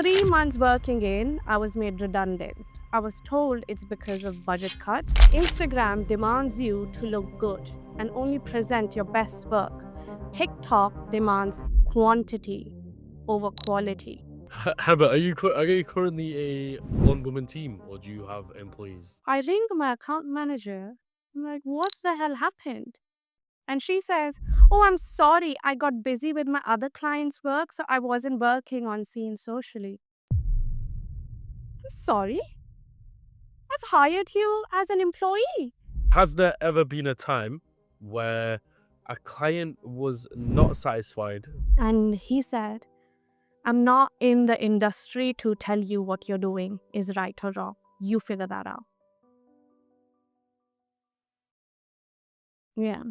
3 months working in, I was made redundant. I was told it's because of budget cuts. Instagram demands you to look good and only present your best work. TikTok demands quantity over quality. Heba, are you currently a one-woman team or do you have employees? I ring my account manager. I'm like, what the hell happened? And she says, oh, I'm sorry. I got busy with my other clients' work, so I wasn't working on Scene Socially. I'm sorry. I've hired you as an employee. Has there ever been a time where a client was not satisfied? And he said, I'm not in the industry to tell you what you're doing is right or wrong. You figure that out. Yeah.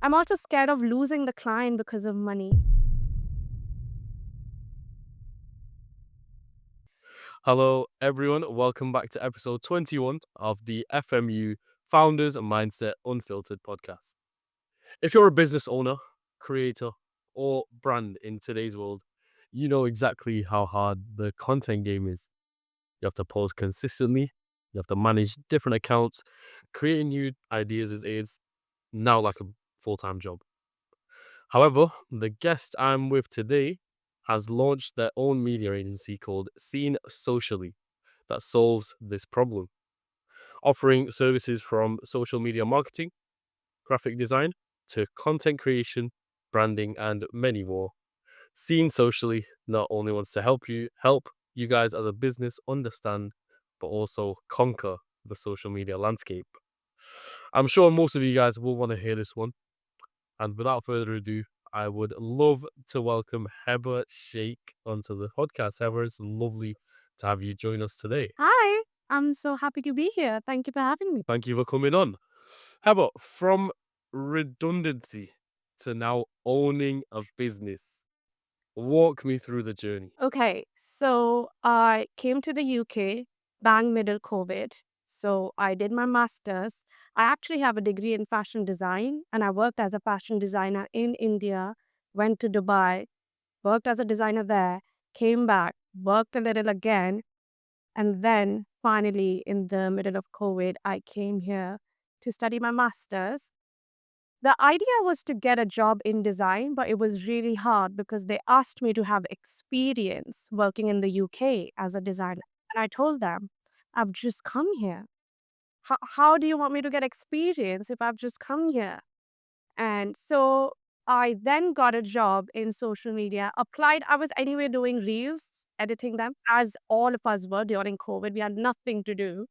I'm also scared of losing the client because of money. Hello, everyone. Welcome back to episode 21 of the FMU Founders Mindset Unfiltered podcast. If you're a business owner, creator, or brand in today's world, you know exactly how hard the content game is. You have to post consistently, you have to manage different accounts. Creating new ideas is now like a full-time job. However, the guest I'm with today has launched their own media agency called Seen Socially that solves this problem, offering services from social media marketing, graphic design, to content creation, branding, and many more. Seen Socially not only wants to help you guys as a business understand, but also conquer the social media landscape. I'm sure most of you guys will want to hear this one. And without further ado, I would love to welcome Heba Shaikh onto the podcast. Heba, it's lovely to have you join us today. Hi, I'm so happy to be here. Thank you for having me. Thank you for coming on. Heba, from redundancy to now owning a business, walk me through the journey. Okay, so I came to the UK bang middle COVID. So I did my master's. I actually have a degree in fashion design and I worked as a fashion designer in India, went to Dubai, worked as a designer there, came back, worked a little again, and then finally in the middle of COVID, I came here to study my master's. The idea was to get a job in design, but it was really hard because they asked me to have experience working in the UK as a designer. And I told them, I've just come here. How do you want me to get experience if I've just come here? And so I then got a job in social media, applied. I was anyway doing reels, editing them, as all of us were during COVID. We had nothing to do.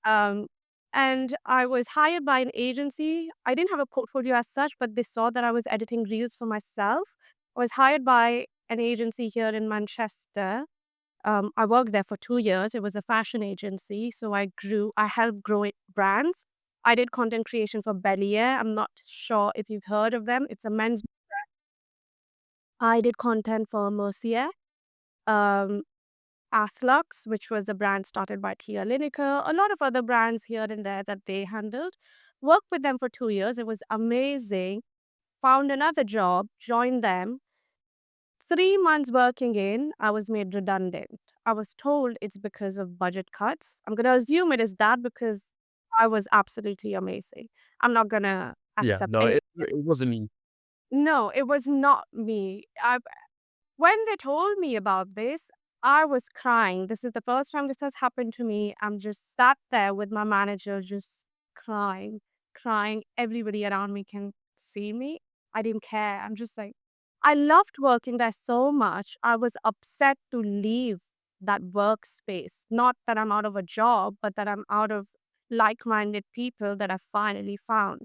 Um, and I was hired by an agency. I didn't have a portfolio as such, but they saw that I was editing reels for myself. I was hired by an agency here in Manchester. I worked there for 2 years. It was a fashion agency. So I helped grow brands. I did content creation for Bellier. I'm not sure if you've heard of them. It's a men's. I did content for Mercier. Um, Athlux, which was a brand started by Tia Lineker, a lot of other brands here and there that they handled. Worked with them for 2 years. It was amazing. Found another job, joined them. 3 months working in, I was made redundant. I was told it's because of budget cuts. I'm going to assume it is that because I was absolutely amazing. I'm not going to Yeah, accept no, any. it wasn't me. No, it was not me. When they told me about this, I was crying. This is the first time this has happened to me. I'm just sat there with my manager, just crying, crying. Everybody around me can see me. I didn't care. I'm just like, I loved working there so much. I was upset to leave that workspace. Not that I'm out of a job, but that I'm out of like minded people that I finally found.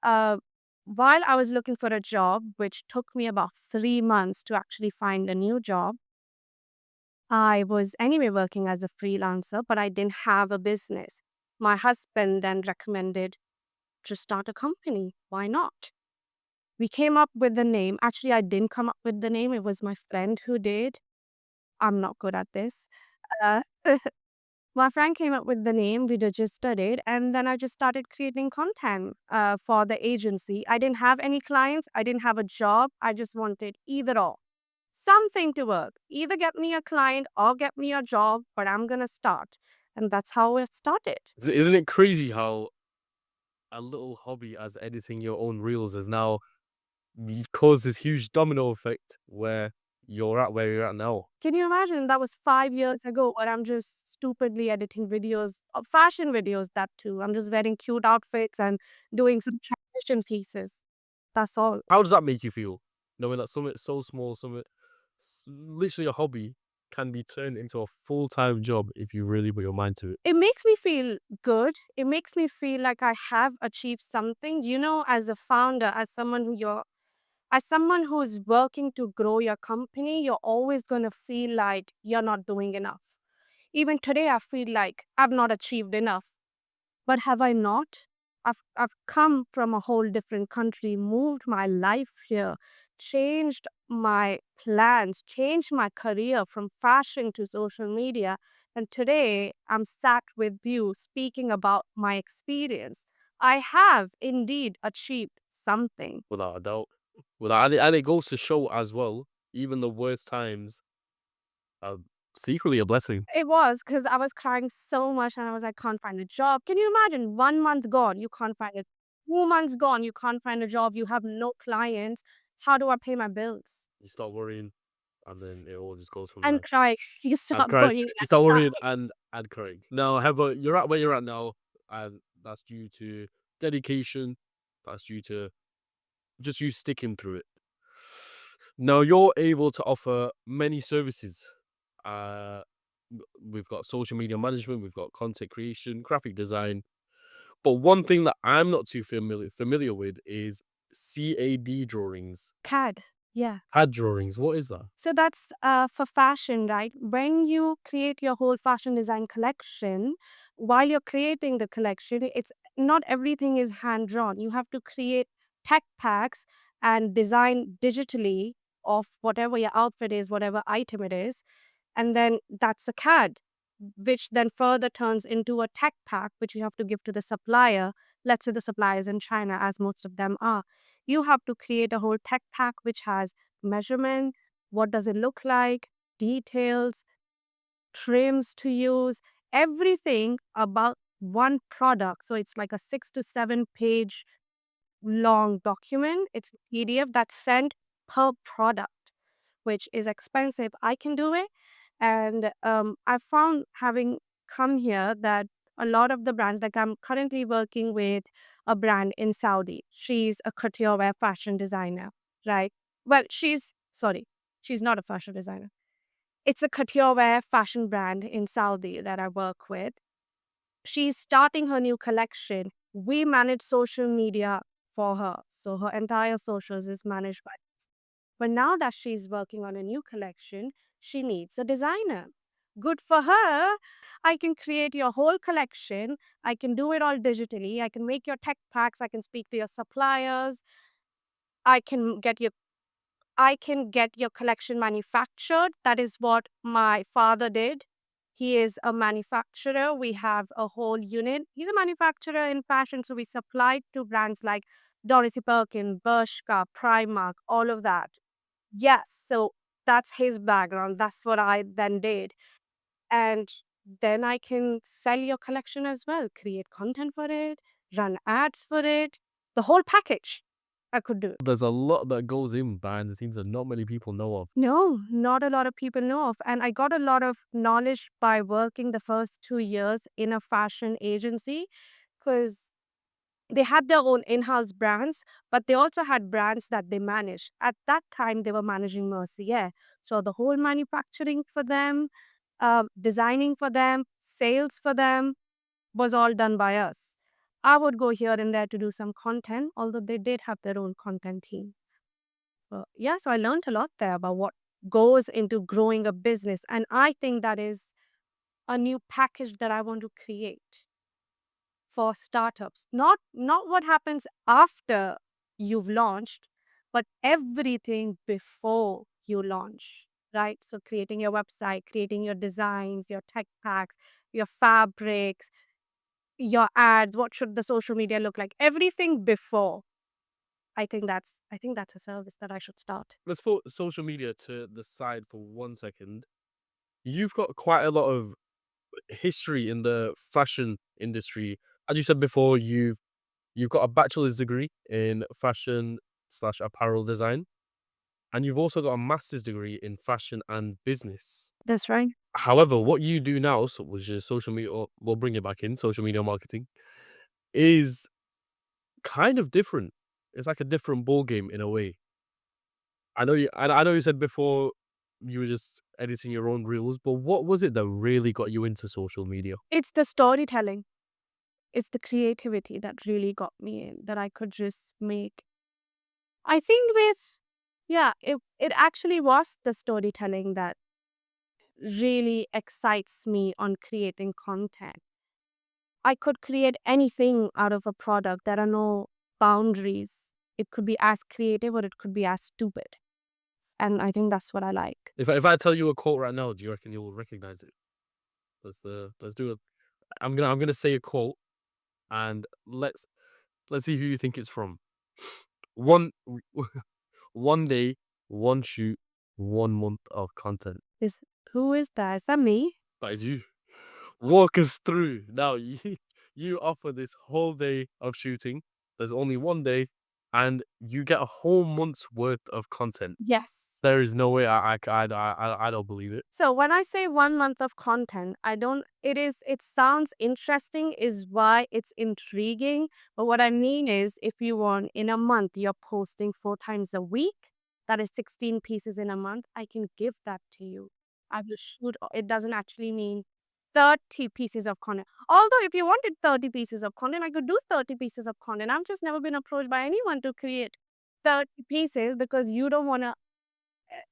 Uh, while I was looking for a job, which took me about 3 months to actually find a new job, I was anyway working as a freelancer, but I didn't have a business. My husband then recommended to start a company. Why not? We came up with the name. Actually, I didn't come up with the name. It was my friend who did. I'm not good at this. Uh, my friend came up with the name. We registered it, and then I just started creating content for the agency. I didn't have any clients. I didn't have a job. I just wanted either or. something to work. Either get me a client or get me a job, but I'm going to start. And that's how it started. Isn't it crazy how a little hobby as editing your own reels has now caused this huge domino effect where you're at where you're at now? Can you imagine? That was 5 years ago, where I'm just stupidly editing videos, fashion videos, that too. I'm just wearing cute outfits and doing some transition pieces. That's all. How does that make you feel? Knowing that something so small, something literally a hobby, can be turned into a full-time job if you really put your mind to it. It makes me feel good. It makes me feel like I have achieved something. As a founder, as someone who's working to grow your company, you're always going to feel like you're not doing enough. Even today, I feel like I've not achieved enough. But have I not? I've come from a whole different country, moved my life here, changed my plans, changed my career from fashion to social media. And today I'm sat with you speaking about my experience. I have indeed achieved something. Without a doubt. And it goes to show as well, even the worst times are secretly a blessing. It was because I was crying so much and I was like, can't find a job. Can you imagine 1 month gone, you can't find it. 2 months gone, you can't find a job. You have no clients. How do I pay my bills? You start worrying, and then it all just goes from And there. crying. You And stop crying. worrying You and start cry. worrying and crying. Now, however, you're at where you're at now, and that's due to dedication. That's due to just you sticking through it. Now you're able to offer many services. Uh, we've got social media management, we've got content creation, graphic design. But one thing that I'm not too familiar with is CAD drawings, CAD. Yeah. CAD drawings. What is that? So that's for fashion, right? When you create your whole fashion design collection, while you're creating the collection, it's not everything is hand drawn. You have to create tech packs and design digitally of whatever your outfit is, whatever item it is. And then that's a CAD, which then further turns into a tech pack, which you have to give to the supplier. Let's say the supplier is in China, as most of them are. You have to create a whole tech pack which has measurement, what does it look like, details, trims to use, everything about one product. So it's like a 6 to 7 page long document. It's a PDF that's sent per product, which is expensive. I can do it. And I found, having come here, that a lot of the brands, like I'm currently working with a brand in Saudi. She's a couture wear fashion designer, right? Well, sorry, she's not a fashion designer. It's a couture wear fashion brand in Saudi that I work with. She's starting her new collection. We manage social media for her. So her entire socials is managed by us. But now that she's working on a new collection, she needs a designer. Good for her. I can create your whole collection. I can do it all digitally. I can make your tech packs. I can speak to your suppliers. I can get your I can get your collection manufactured. That is what my father did. He is a manufacturer. We have a whole unit. He's a manufacturer in fashion, so we supply to brands like Dorothy, Perkins, Bershka, Primark, all of that. Yes, so that's his background. That's what I then did. And then I can sell your collection as well, create content for it, run ads for it, the whole package I could do. There's a lot that goes in behind the scenes that not many people know of. No, not a lot of people know of. And I got a lot of knowledge by working the first 2 years in a fashion agency, because they had their own in-house brands, but they also had brands that they managed. At that time, they were managing Mercier. So the whole manufacturing for them, designing for them, sales for them was all done by us. I would go here and there to do some content, although they did have their own content team. Yeah, so I learned a lot there about what goes into growing a business. And I think that is a new package that I want to create for startups. Not what happens after you've launched, but everything before you launch, right? So creating your website, creating your designs, your tech packs, your fabrics, your ads, what should the social media look like? Everything before. I think that's a service that I should start. Let's put social media to the side for 1 second. You've got quite a lot of history in the fashion industry. As you said before, you've got a bachelor's degree in fashion slash apparel design, and you've also got a master's degree in fashion and business. That's right. However, what you do now, so which is social media, or we'll bring it back in, social media marketing, is kind of different. It's like a different ball game in a way. I know you said before you were just editing your own reels, but what was it that really got you into social media? It's the storytelling. It's the creativity that really got me in, that I could just make. I think with, yeah, it actually was the storytelling that really excites me on creating content. I could create anything out of a product. There are no boundaries. It could be as creative or it could be as stupid. And I think that's what I like. If I tell you a quote right now, do you reckon you'll recognize it? Let's do it. I'm gonna say a quote, and let's see who you think it's from. One one day, one shoot, 1 month of content. Is who is that? Is that me? That is you. Walk us through. Now you offer this whole day of shooting. There's only 1 day, and you get a whole month's worth of content. Yes. There is no way I don't believe it. So when I say 1 month of content, I don't, it sounds interesting is why it's intriguing. But what I mean is if you want in a month, you're posting 4 times a week, that is 16 pieces in a month, I can give that to you. I will shoot, it doesn't actually mean 30 pieces of content. Although if you wanted 30 pieces of content, I could do 30 pieces of content. I've just never been approached by anyone to create 30 pieces because you don't want to,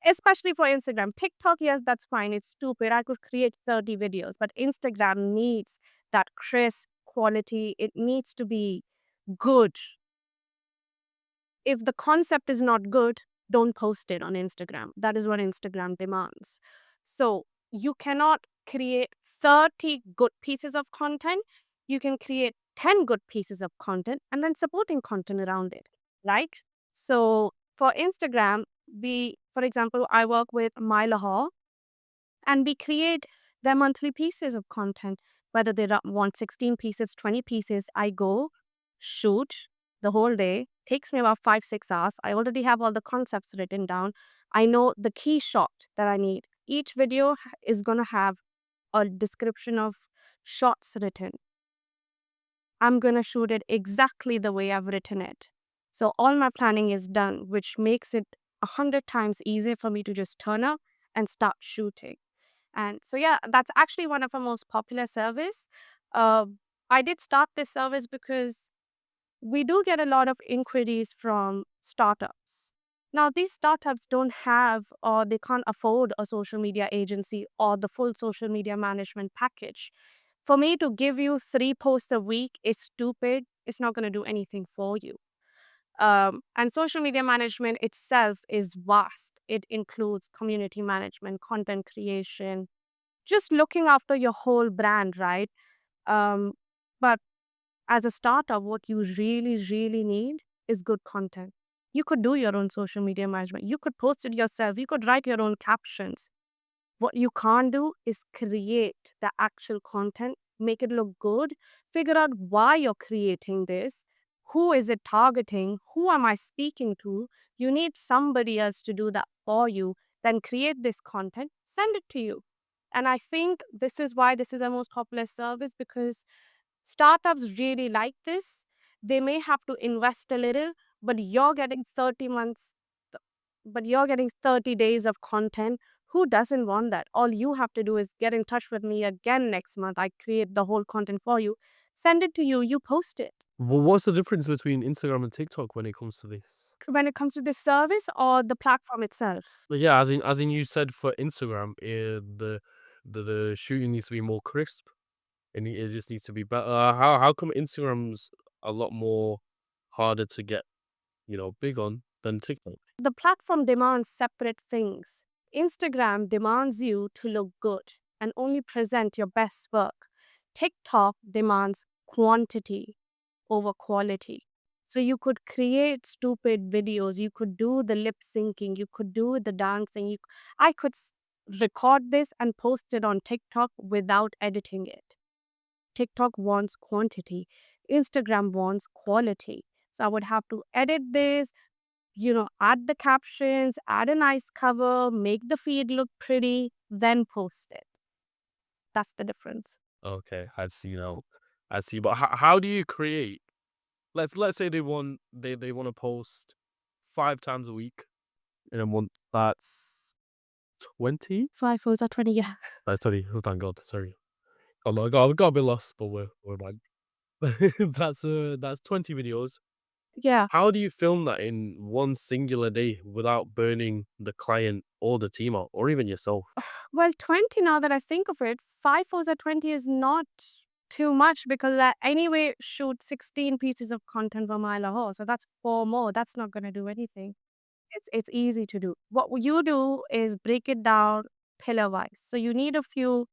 especially for Instagram. TikTok, yes, that's fine. It's stupid. I could create 30 videos, but Instagram needs that crisp quality. It needs to be good. If the concept is not good, don't post it on Instagram. That is what Instagram demands. So you cannot create 30 good pieces of content. You can create 10 good pieces of content and then supporting content around it, right? So for Instagram, for example, I work with My Lahore and we create their monthly pieces of content, whether they want 16 pieces, 20 pieces. I go shoot the whole day, takes me about 5 6 hours. I already have all the concepts written down. I know the key shot that I need. Each video is going to have a description of shots written. I'm going to shoot it exactly the way I've written it. So all my planning is done, which makes it 100 times easier for me to just turn up and start shooting. And so, yeah, that's actually one of our most popular service. Uh, I did start this service because we do get a lot of inquiries from startups. Now, these startups don't have or they can't afford a social media agency or the full social media management package. For me to give you 3 posts a week is stupid. It's not going to do anything for you. And social media management itself is vast. It includes community management, content creation, just looking after your whole brand, right? Um, but as a startup, what you really, really need is good content. You could do your own social media management. You could post it yourself. You could write your own captions. What you can't do is create the actual content, make it look good, figure out why you're creating this, who is it targeting, who am I speaking to. You need somebody else to do that for you, then create this content, send it to you. And I think this is why this is our most popular service because startups really like this. They may have to invest a little, but you're getting 30 months, but you're getting 30 days of content. Who doesn't want that? All you have to do is get in touch with me again next month. I create the whole content for you, send it to you, you post it. Well, what's the difference between Instagram and TikTok when it comes to this? When it comes to this service or the platform itself, But yeah, as in you said for Instagram, the shooting needs to be more crisp, and it just needs to be better. How come Instagram's a lot more harder to get big on than TikTok? the platform demands separate things. Instagram demands you to look good and only present your best work. TikTok demands quantity over quality. So you could create stupid videos, you could do the lip syncing, you could do the dancing. I could record this and post it on TikTok without editing it. TikTok wants quantity, Instagram wants quality. So I would have to edit this, add the captions, add a nice cover, make the feed look pretty, then post it. That's the difference. Okay, I see now. I see. But how do you create? Let's say they want to post 5 times a week in a month. That's 20. 5 hours or 20, yeah. That's 20. Oh, thank God. Sorry. I got a bit lost, but we're back. That's 20 videos. Yeah. How do you film that in one singular day without burning the client or the team out, or even yourself? Well, 20, now that I think of it, 5 hours at 20 is not too much because I anyway shoot 16 pieces of content per mile a horse. So that's four more. That's not going to do anything. It's easy to do. What you do is break it down pillar wise. So you need a few.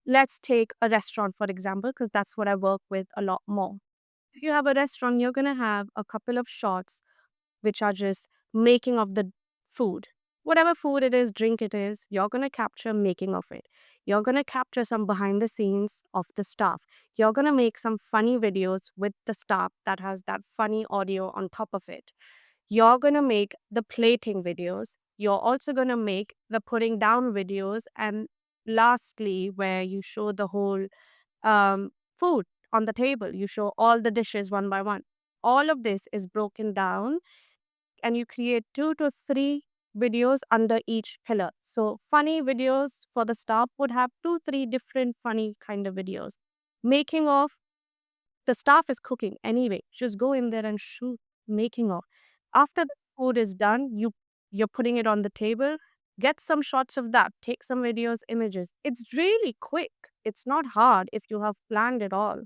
Let's take a restaurant, for example, because that's what I work with a lot more. If you have a restaurant, you're going to have a couple of shots which are just making of the food. Whatever food it is, drink it is, you're going to capture making of it. You're going to capture some behind the scenes of the staff. You're going to make some funny videos with the staff that has that funny audio on top of it. You're going to make the plating videos. You're also going to make the putting down videos. And lastly, where you show the whole food on the table, you show all the dishes one by one. All of this is broken down and you create 2 to 3 videos under each pillar. So funny videos for the staff would have 2, 3 different funny kind of videos. Making of, the staff is cooking anyway. Just go in there and shoot making of. After the food is done, you're putting it on the table. Get some shots of that. Take some videos, images. It's really quick. It's not hard if you have planned it all.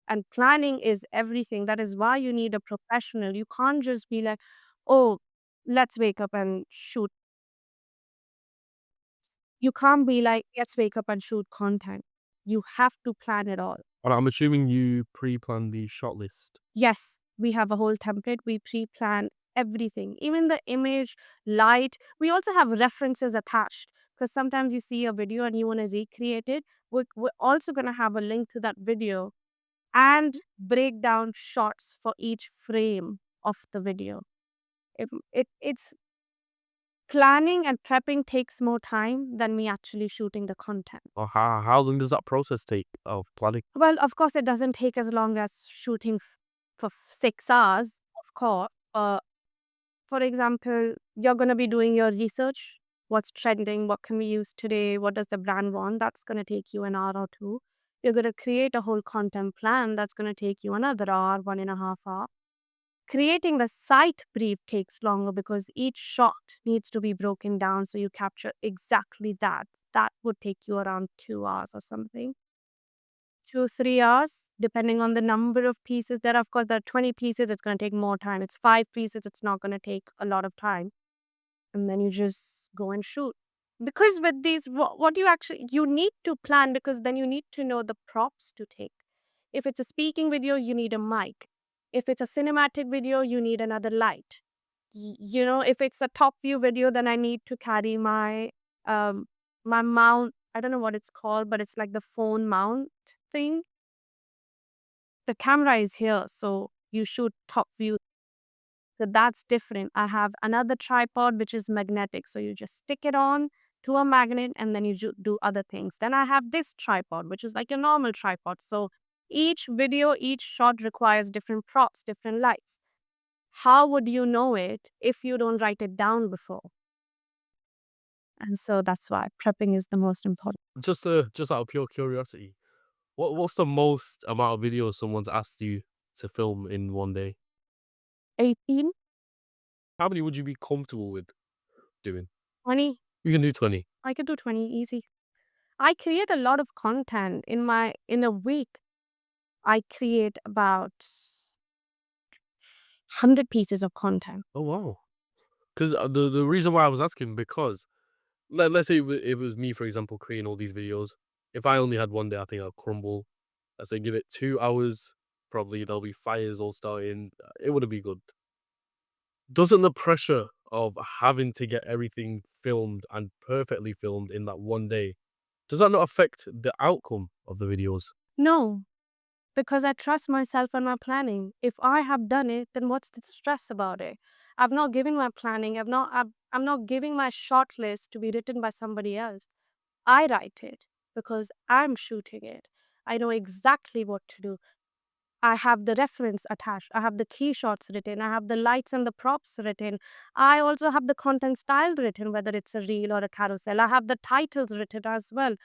And planning is everything. That is why you need a professional. You can't just be like, oh, let's wake up and shoot. You can't be like, let's wake up and shoot content. You have to plan it all. And I'm assuming you pre-plan the shot list. Yes, we have a whole template. We pre plan everything, even the image, light. We also have references attached because sometimes you see a video and you want to recreate it. We're also going to have a link to that video and break down shots for each frame of the video. It's planning and prepping takes more time than me actually shooting the content. Or how long does that process take of planning? Well, of course, it doesn't take as long as shooting for 6 hours, of course. For example, you're going to be doing your research. What's trending? What can we use today? What does the brand want? That's going to take you an hour or two. You're going to create a whole content plan. That's going to take you another hour, 1.5 hours. Creating the site brief takes longer because each shot needs to be broken down so you capture exactly that. That would take you around 2 hours or something. 2, 3 hours, depending on the number of pieces. Of course, there are 20 pieces, it's going to take more time. It's 5 pieces, it's not going to take a lot of time. And then you just go and shoot. Because with these, what you need to plan because then you need to know the props to take. If it's a speaking video, you need a mic. If it's a cinematic video, you need another light. If it's a top view video, then I need to carry my mount. I don't know what it's called, but it's like the phone mount thing. The camera is here, so you shoot top view. So that's different. I have another tripod which is magnetic. So you just stick it on to a magnet and then you do other things. Then I have this tripod, which is like a normal tripod. So each video, each shot requires different props, different lights. How would you know it if you don't write it down before? And so that's why prepping is the most important. Just out of pure curiosity, what's the most amount of videos someone's asked you to film in one day? 18, How many would you be comfortable with doing? 20. You can do 20. I could do 20 easy. I create a lot of content in a week. I create about 100 pieces of content. Oh wow! Because the reason why I was asking because let's say it was me, for example, creating all these videos. If I only had one day, I think I'll crumble. Let's say give it 2 hours probably there'll be fires all starting. It wouldn't be good. Doesn't the pressure of having to get everything filmed and perfectly filmed in that one day, does that not affect the outcome of the videos? No, because I trust myself and my planning. If I have done it, then what's the stress about it? I've not given my planning. I'm not giving my short list to be written by somebody else. I write it because I'm shooting it. I know exactly what to do. I have the reference attached. I have the key shots written. I have the lights and the props written. I also have the content style written, whether it's a reel or a carousel. I have the titles written as well.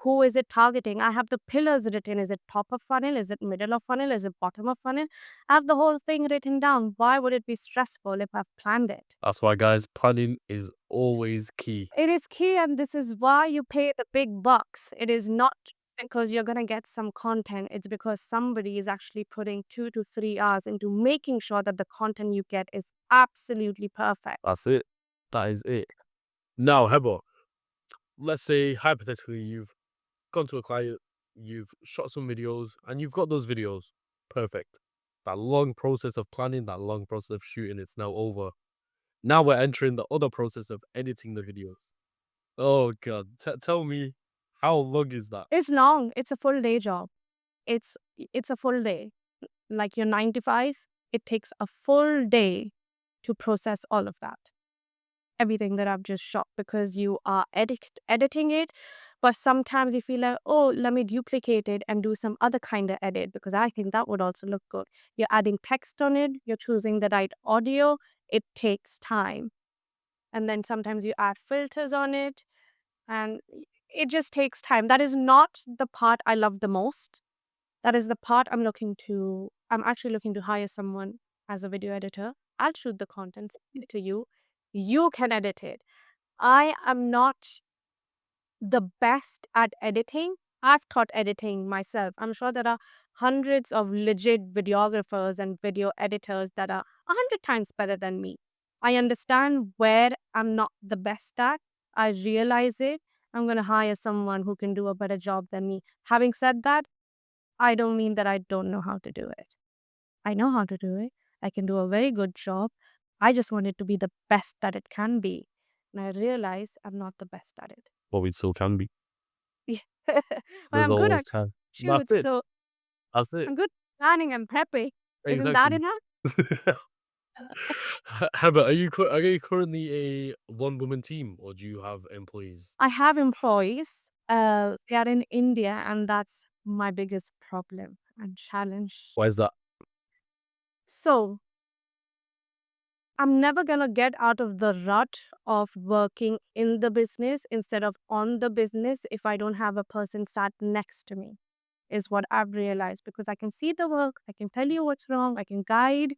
Who is it targeting? I have the pillars written. Is it top of funnel? Is it middle of funnel? Is it bottom of funnel? I have the whole thing written down. Why would it be stressful if I've planned it? That's why, guys, planning is always key. It is key, and this is why you pay the big bucks. It is not because you're going to get some content. It's because somebody is actually putting 2 to 3 hours into making sure that the content you get is absolutely perfect. That's it. That is it. Now, Heba, let's say hypothetically you've gone to a client, you've shot some videos, and you've got those videos. Perfect. That long process of planning, that long process of shooting, it's now over. Now we're entering the other process of editing the videos. Oh god, tell me, how long is that? It's long. It's a full day job. It's a full day. Like your 9 to 5, it takes a full day to process all of that. Everything that I've just shot, because you are editing it, but sometimes you feel like, oh, let me duplicate it and do some other kind of edit because I think that would also look good. You're adding text on it, you're choosing the right audio, it takes time. And then sometimes you add filters on it, and it just takes time. That is not the part I love the most. That is the part I'm actually looking to hire someone as a video editor. I'll shoot the content, send it to you. You can edit it. I am not the best at editing. I've taught editing myself. I'm sure there are hundreds of legit videographers and video editors that are 100 times better than me. I understand where I'm not the best at. I realize it. I'm going to hire someone who can do a better job than me. Having said that, I don't mean that I don't know how to do it. I know how to do it. I can do a very good job. I just want it to be the best that it can be. And I realize I'm not the best at it. Well, we still can be. Yeah. Well, There's I'm good always at time. That's shoots, it. so That's it. I'm good at planning and prepping. Isn't that Exactly. enough? Heba, are you currently a one-woman team, or do you have employees? I have employees. They are in India, and that's my biggest problem and challenge. Why is that? So I'm never gonna get out of the rut of working in the business instead of on the business if I don't have a person sat next to me, is what I've realized, because I can see the work, I can tell you what's wrong, I can guide,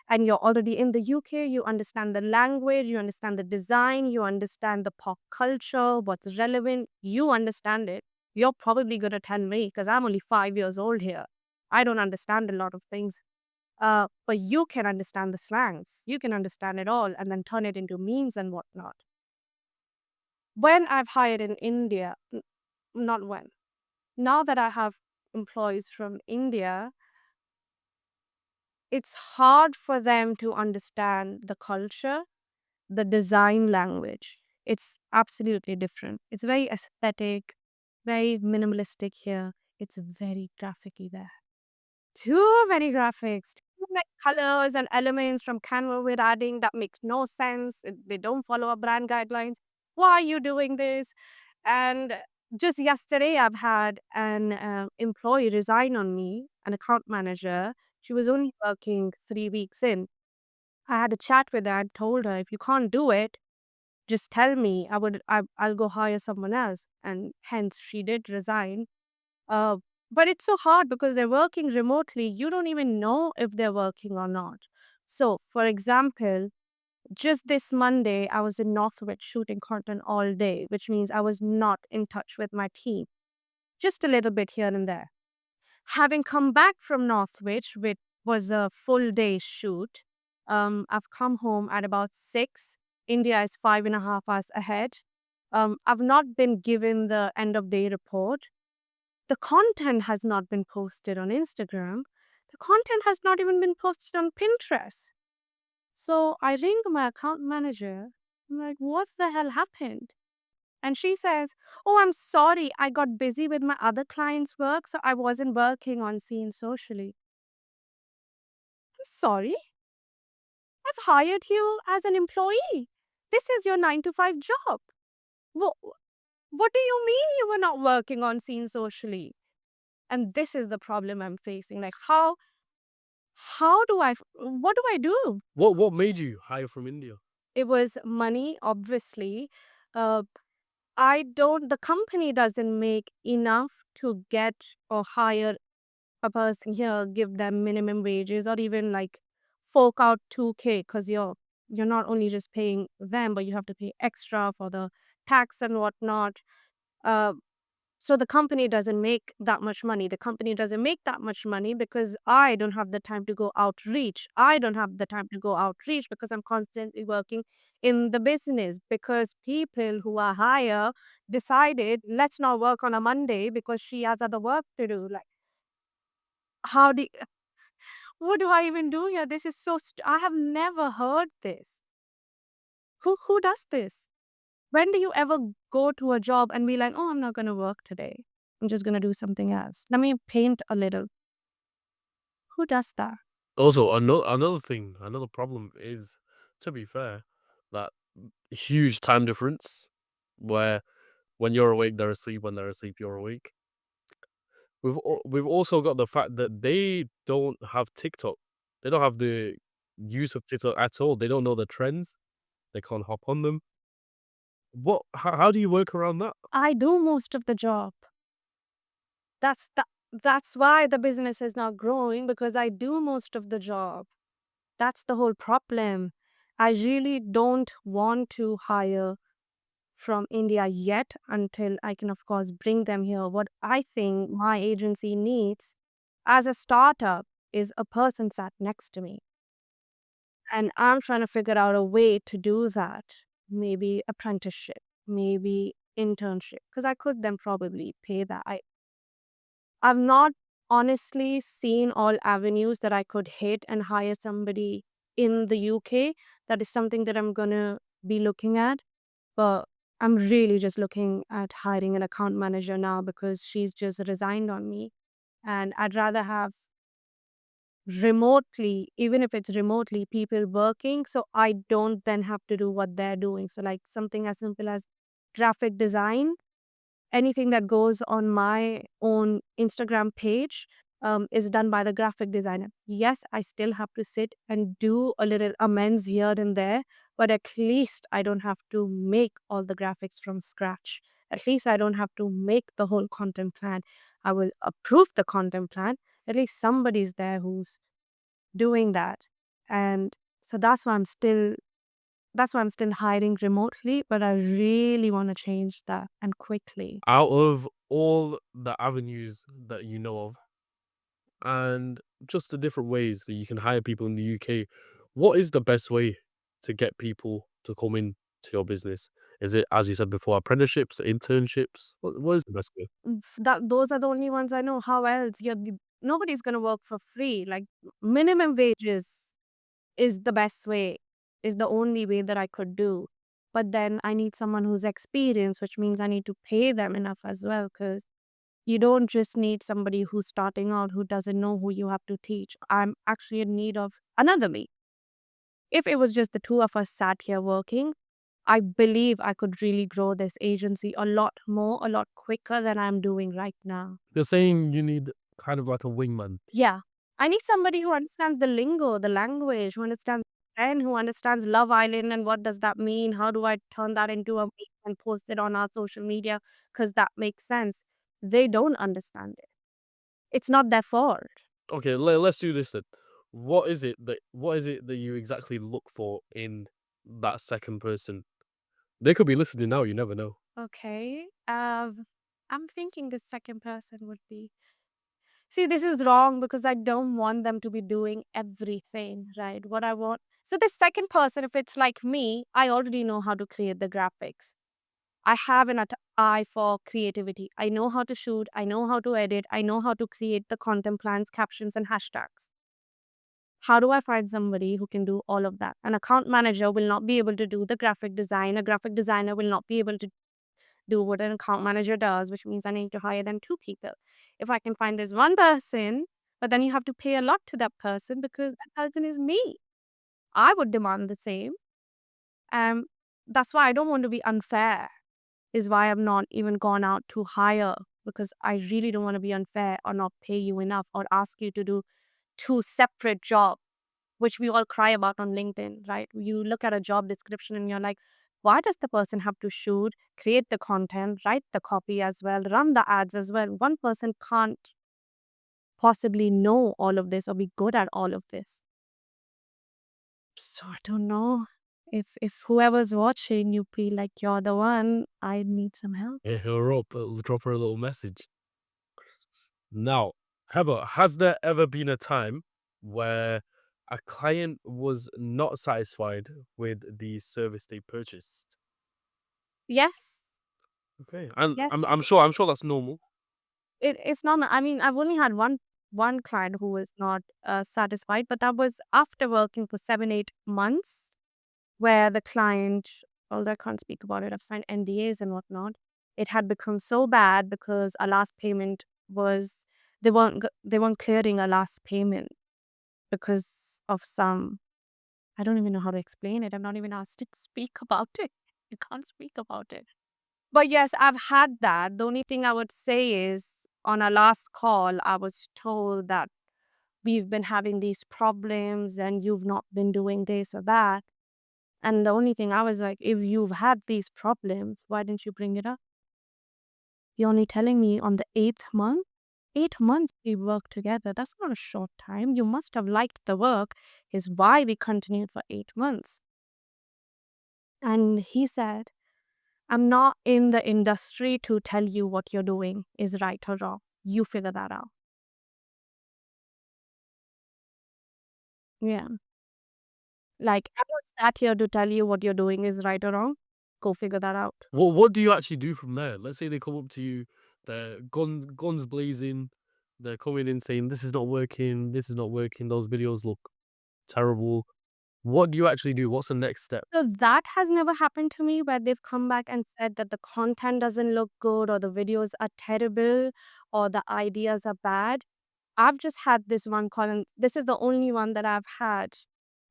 and you're already in the UK, you understand the language, you understand the design, you understand the pop culture, what's relevant, you understand it. You're probably going to tell me because I'm only 5 years old here. I don't understand a lot of things. But you can understand the slangs, you can understand it all, and then turn it into memes and whatnot. When I've hired in India, not when, now that I have employees from India, it's hard for them to understand the culture, the design language. It's absolutely different. It's very aesthetic, very minimalistic here. It's very graphicy there. Too many graphics, too many colors and elements from Canva we're adding that makes no sense. They don't follow our brand guidelines. Why are you doing this? And just yesterday, I've had an employee resign on me, an account manager. She was only working 3 weeks in. I had a chat with her. I told her, if you can't do it, just tell me. I'll go hire someone else. And hence, she did resign. Uh, but it's so hard because they're working remotely. You don't even know if they're working or not. So, for example, just this Monday, I was in Northwich shooting content all day, which means I was not in touch with my team, just a little bit here and there. Having come back from Northwich, which was a full day shoot, I've come home at about 6. India is 5.5 hours ahead. I've not been given the end of day report. The content has not been posted on Instagram. The content has not even been posted on Pinterest. So I ring my account manager. I'm like, what the hell happened? And she says, oh, I'm sorry. I got busy with my other clients' work, so I wasn't working on Scene Socially. I'm sorry. I've hired you as an employee. This is your 9 to 5 job. What, what do you mean you were not working on Scene Socially? And this is the problem I'm facing. Like, how do what do I do? What made you hire from India? It was money, obviously. Uh, the company doesn't make enough to get or hire a person here, give them minimum wages or even like fork out 2K because you're not only just paying them, but you have to pay extra for the tax and whatnot. Uh, so the company doesn't make that much money. The company doesn't make that much money because I don't have the time to go outreach. I don't have the time to go outreach because I'm constantly working in the business. Because people who are higher decided, let's not work on a Monday because she has other work to do. Like, how do what do I even do here? This is I have never heard this. Who does this? When do you ever go to a job and be like, "Oh, I'm not gonna work today. I'm just gonna do something else. Let me paint a little." Who does that? Also, another thing, another problem is, to be fair, that huge time difference where when you're awake, they're asleep. When they're asleep, you're awake. We've also got the fact that they don't have TikTok. They don't have the use of TikTok at all. They don't know the trends. They can't hop on them. How do you work around that? I do most of the job. That's the that's why the business is not growing because I do most of the job. That's the whole problem. I really don't want to hire from India yet until I can, of course, bring them here. What I think my agency needs as a startup is a person sat next to me. And I'm trying to figure out a way to do that. Maybe apprenticeship, maybe internship, because I could then probably pay that. I've not honestly seen all avenues that I could hit and hire somebody in the UK. That is something that I'm going to be looking at. But I'm really just looking at hiring an account manager now because she's just resigned on me. And I'd rather have remotely, even if it's remotely, people working. So I don't then have to do what they're doing. So, like something as simple as graphic design, anything that goes on my own Instagram page is done by the graphic designer. Yes, I still have to sit and do a little amends here and there, but at least I don't have to make all the graphics from scratch. At least I don't have to make the whole content plan. I will approve the content plan. At least somebody's there who's doing that. And so that's why I'm still hiring remotely, but I really want to change that and quickly. Out of all the avenues that you know of, and just the different ways that you can hire people in the UK, what is the best way to get people to come in to your business? Is it, as you said before, apprenticeships, internships? What is the best way? Those are the only ones I know. How else? Nobody's gonna work for free. Like minimum wages is the best way, is the only way that I could do. But then I need someone who's experienced, which means I need to pay them enough as well. Because you don't just need somebody who's starting out who doesn't know who you have to teach. I'm actually in need of another me. If it was just the two of us sat here working, I believe I could really grow this agency a lot more, a lot quicker than I'm doing right now. You're saying you need kind of like a wingman. Yeah. I need somebody who understands the lingo, the language, who understands and who understands Love Island and what does that mean? How do I turn that into a meme and post it on our social media? Because that makes sense. They don't understand it. It's not their fault. Okay, let's do this then. What is it that you exactly look for in that second person? They could be listening now, you never know. Okay. I'm thinking the second person would be. See, this is wrong because I don't want them to be doing everything, right? What I want. So the second person, if it's like me, I already know how to create the graphics. I have an eye for creativity. I know how to shoot, I know how to edit, I know how to create the content plans, captions, and hashtags. How do I find somebody who can do all of that? An account manager will not be able to do the graphic design. A graphic designer will not be able to do what an account manager does, which means I need to hire then two people. If I can find this one person, but then you have to pay a lot to that person because that person is me. I would demand the same. Um, that's why I don't want to be unfair, is why I've not even gone out to hire because I really don't want to be unfair or not pay you enough or ask you to do two separate jobs, which we all cry about on LinkedIn, right? You look at a job description and you're like, why does the person have to shoot, create the content, write the copy as well, run the ads as well? One person can't possibly know all of this or be good at all of this. So I don't know. If whoever's watching, you feel like you're the one, I need some help. Hit her up, drop her a little message. Now, Heba, has there ever been a time where a client was not satisfied with the service they purchased? Yes. Okay, and Yes. I'm sure that's normal. It's not, I mean, I've only had one client who was not satisfied, but that was after working for 7, 8 months, where the client, although I can't speak about it, I've signed NDAs and whatnot. It had become so bad because our last payment was they weren't clearing a last payment because of some, I don't even know how to explain it. I'm not even asked to speak about it. I can't speak about it. But yes, I've had that. The only thing I would say is on our last call, I was told that we've been having these problems and you've not been doing this or that. And the only thing I was like, if you've had these problems, why didn't you bring it up? You're only telling me on the 8th month? 8 months we worked together. That's not a short time. You must have liked the work, is why we continued for 8 months. And he said, I'm not in the industry to tell you what you're doing is right or wrong. You figure that out. Yeah. Like, I'm not sat here to tell you what you're doing is right or wrong. Go figure that out. What do you actually do from there? Let's say they come up to you, they're guns blazing, they're coming in saying this is not working, this is not working, those videos look terrible. What do you actually do? What's the next step? So that has never happened to me where they've come back and said that the content doesn't look good or the videos are terrible or the ideas are bad. I've just had this one call, and this is the only one that I've had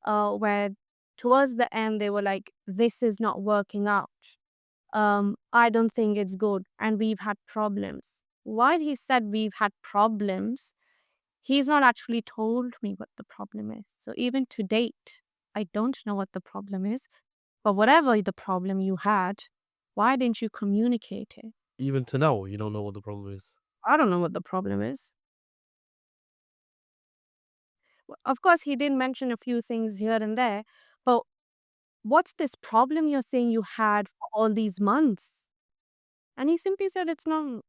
where towards the end they were like, this is not working out. I don't think it's good. And we've had problems. While he said we've had problems, he's not actually told me what the problem is. So even to date, I don't know what the problem is. But whatever the problem you had, why didn't you communicate it? Even to now, you don't know what the problem is. I don't know what the problem is. Of course, he did mention a few things here and there, but what's this problem you're saying you had for all these months? And he simply said, it's not,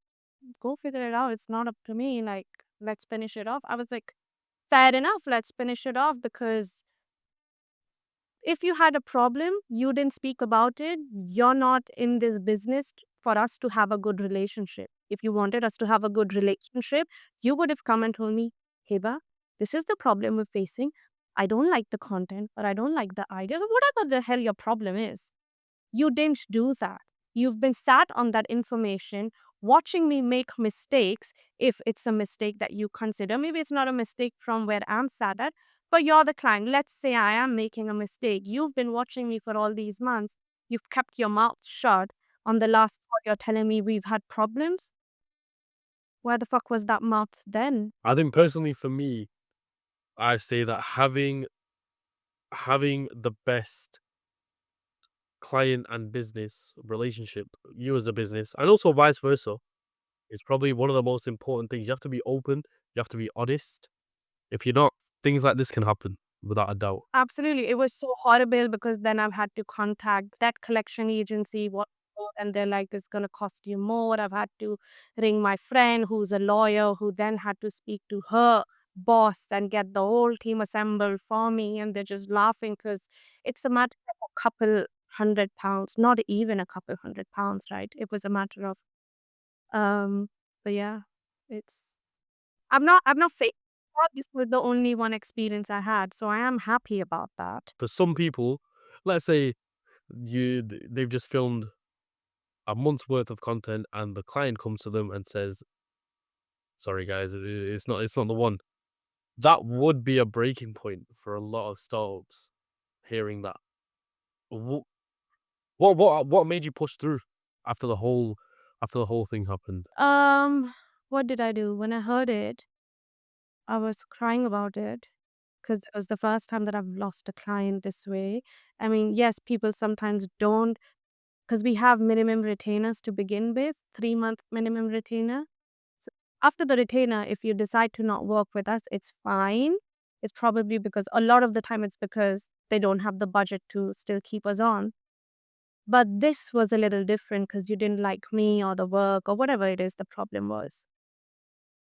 go figure it out. It's not up to me. Like, let's finish it off. I was like, fair enough. Let's finish it off because if you had a problem, you didn't speak about it. You're not in this business for us to have a good relationship. If you wanted us to have a good relationship, you would have come and told me, Heba, this is the problem we're facing. I don't like the content, or I don't like the ideas, or whatever the hell your problem is. You didn't do that. You've been sat on that information, watching me make mistakes if it's a mistake that you consider. Maybe it's not a mistake from where I'm sat at, but you're the client. Let's say I am making a mistake. You've been watching me for all these months. You've kept your mouth shut. On the last call, you're telling me we've had problems. Where the fuck was that mouth then? I think personally for me, I say that having the best client and business relationship, you as a business, and also vice versa, is probably one of the most important things. You have to be open, you have to be honest. If you're not, things like this can happen without a doubt. Absolutely. It was so horrible because then I've had to contact that collection agency, and they're like, it's going to cost you more. I've had to ring my friend who's a lawyer who then had to speak to her boss and get the whole team assembled for me. And they're just laughing because it's a matter of a couple £100, not even a couple £100, right? It was a matter of, um, but yeah, it's, I'm not fake. This was the only one experience I had, so I am happy about that. For some people, let's say they've just filmed a month's worth of content and the client comes to them and says, "Sorry guys, it's not the one." That would be a breaking point for a lot of startups hearing that. Wh- what made you push through after the whole after the whole thing happened? What did I do? When I heard it, I was crying about it because it was the first time that I've lost a client this way. I mean, yes, people sometimes don't, because we have minimum retainers to begin with, 3-month minimum retainer. So after the retainer, if you decide to not work with us, it's fine. It's probably because a lot of the time it's because they don't have the budget to still keep us on. But this was a little different because you didn't like me or the work or whatever it is the problem was.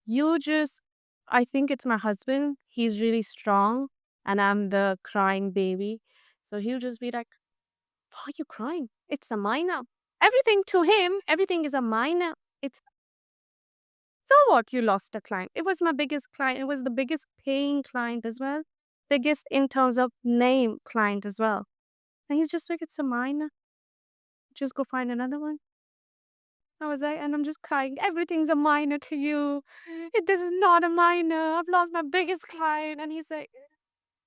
You just, I think it's my husband. He's really strong and I'm the crying baby. So he'll just be like, why are you crying? It's a minor. Everything to him, everything is a minor. It's so what, you lost a client. It was my biggest client. It was the biggest paying client as well. Biggest in terms of name client as well. And he's just like, it's a minor. Just go find another one. I was like, and I'm just crying. Everything's a minor to you. This is not a minor. I've lost my biggest client. And he's like,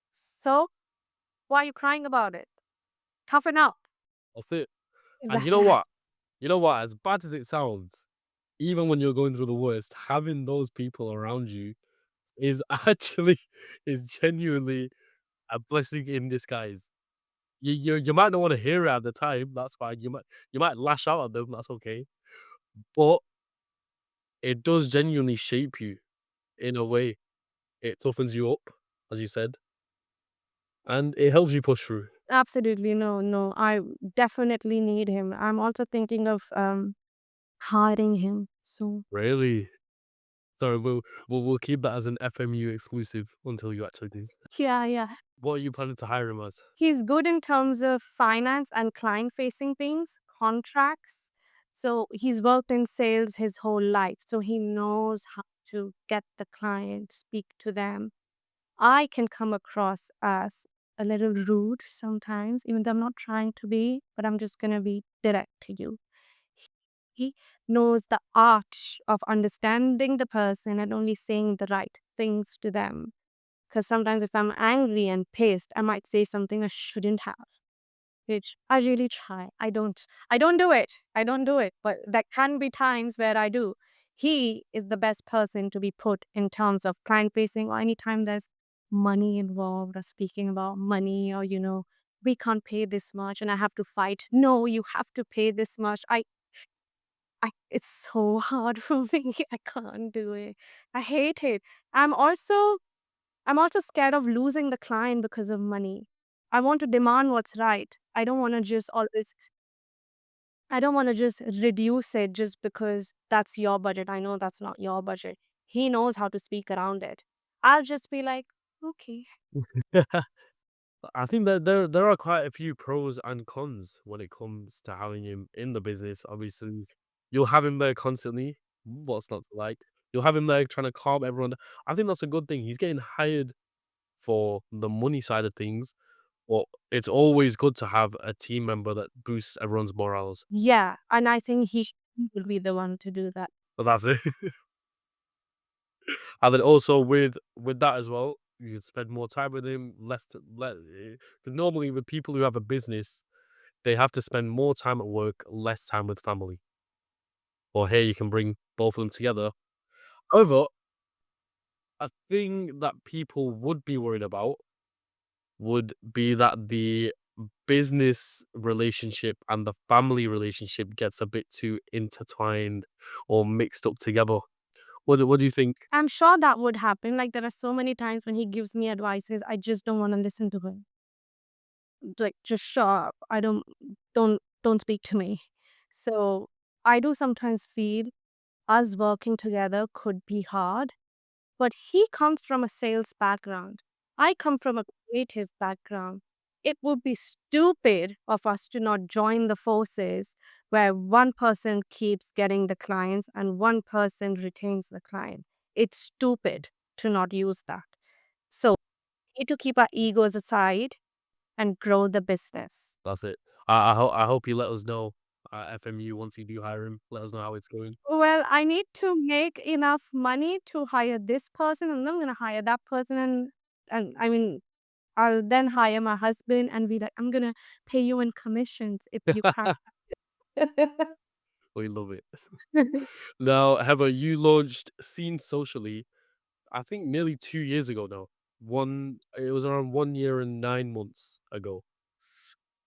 so why are you crying about it? Toughen up. That's it. Is And that sad? you know what? As bad as it sounds, even when you're going through the worst, having those people around you is actually is genuinely a blessing in disguise. You might not want to hear it at the time. That's fine. You might lash out at them. That's okay. But it does genuinely shape you in a way. It toughens you up, as you said, and it helps you push through. Absolutely. No, no. I definitely need him. I'm also thinking of hiring him. So Really. Sorry, we'll keep that as an FMU exclusive until you actually do. yeah, yeah. What are you planning to hire him as? He's good in terms of finance and client facing things, contracts. So he's worked in sales his whole life. So he knows how to get the client, speak to them. I can come across as a little rude sometimes, even though I'm not trying to be, but I'm just going to be direct to you. He knows the art of understanding the person and only saying the right things to them. Because sometimes if I'm angry and pissed, I might say something I shouldn't have, which I really try. I don't do it. I don't do it. But there can be times where I do. He is the best person to be put in terms of client facing or anytime there's money involved or speaking about money or, we can't pay this much and I have to fight. No, you have to pay this much. It's so hard for me. I can't do it. I hate it. I'm also I'm also scared of losing the client because of money. I want to demand what's right. I don't want to just reduce it just because that's your budget. I know that's not your budget. He knows how to speak around it. I'll just be like, okay. I think that there are quite a few pros and cons when it comes to having him in the business. Obviously, you'll have him there constantly. What's not to like? You'll have him there trying to calm everyone. I think that's a good thing. He's getting hired for the money side of things, but it's always good to have a team member that boosts everyone's morals. Yeah. And I think he will be the one to do that. But that's it. And then also with that as well, you can spend more time with him, less to let. Because normally with people who have a business, they have to spend more time at work, less time with family. Or here you can bring both of them together. However, a thing that people would be worried about would be that the business relationship and the family relationship gets a bit too intertwined or mixed up together. What do you think? I'm sure that would happen. Like there are so many times when he gives me advices, I just don't want to listen to him. Like just shut up. I don't speak to me. So I do sometimes feel us working together could be hard. But he comes from a sales background. I come from a creative background. it would be stupid of us to not join the forces where one person keeps getting the clients and one person retains the client. It's stupid to not use that. So we need to keep our egos aside and grow the business. That's it. I hope you let us know at FMU once you do hire him. Let us know how it's going. Well, I need to make enough money to hire this person, and then I'm gonna hire that person, and I mean, I'll then hire my husband and be like, I'm gonna pay you in commissions if you crack. We love it. Now, Heather, you launched Seen Socially, I think nearly 2 years ago now. It was around 1 year and 9 months ago.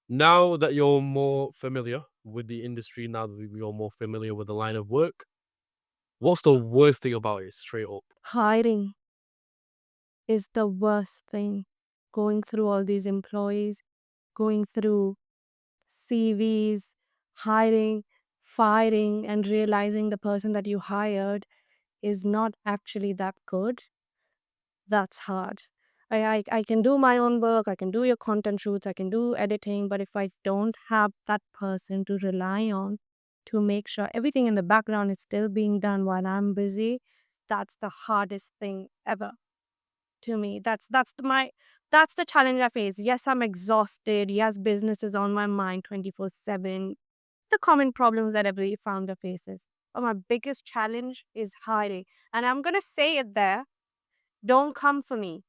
Now that you're more familiar with the industry, now that you're more familiar with the line of work, what's the worst thing about it straight up? Hiring is the worst thing. Going through all these employees, going through CVs, hiring, firing, and realizing the person that you hired is not actually that good. That's hard. I can do my own work, I can do your content shoots, I can do editing, but if I don't have that person to rely on to make sure everything in the background is still being done while I'm busy, that's the hardest thing ever to me. That's the challenge I face. Yes, I'm exhausted. Yes, business is on my mind 24/7. The common problems that every founder faces. But my biggest challenge is hiring. And I'm gonna say it there. Don't come for me.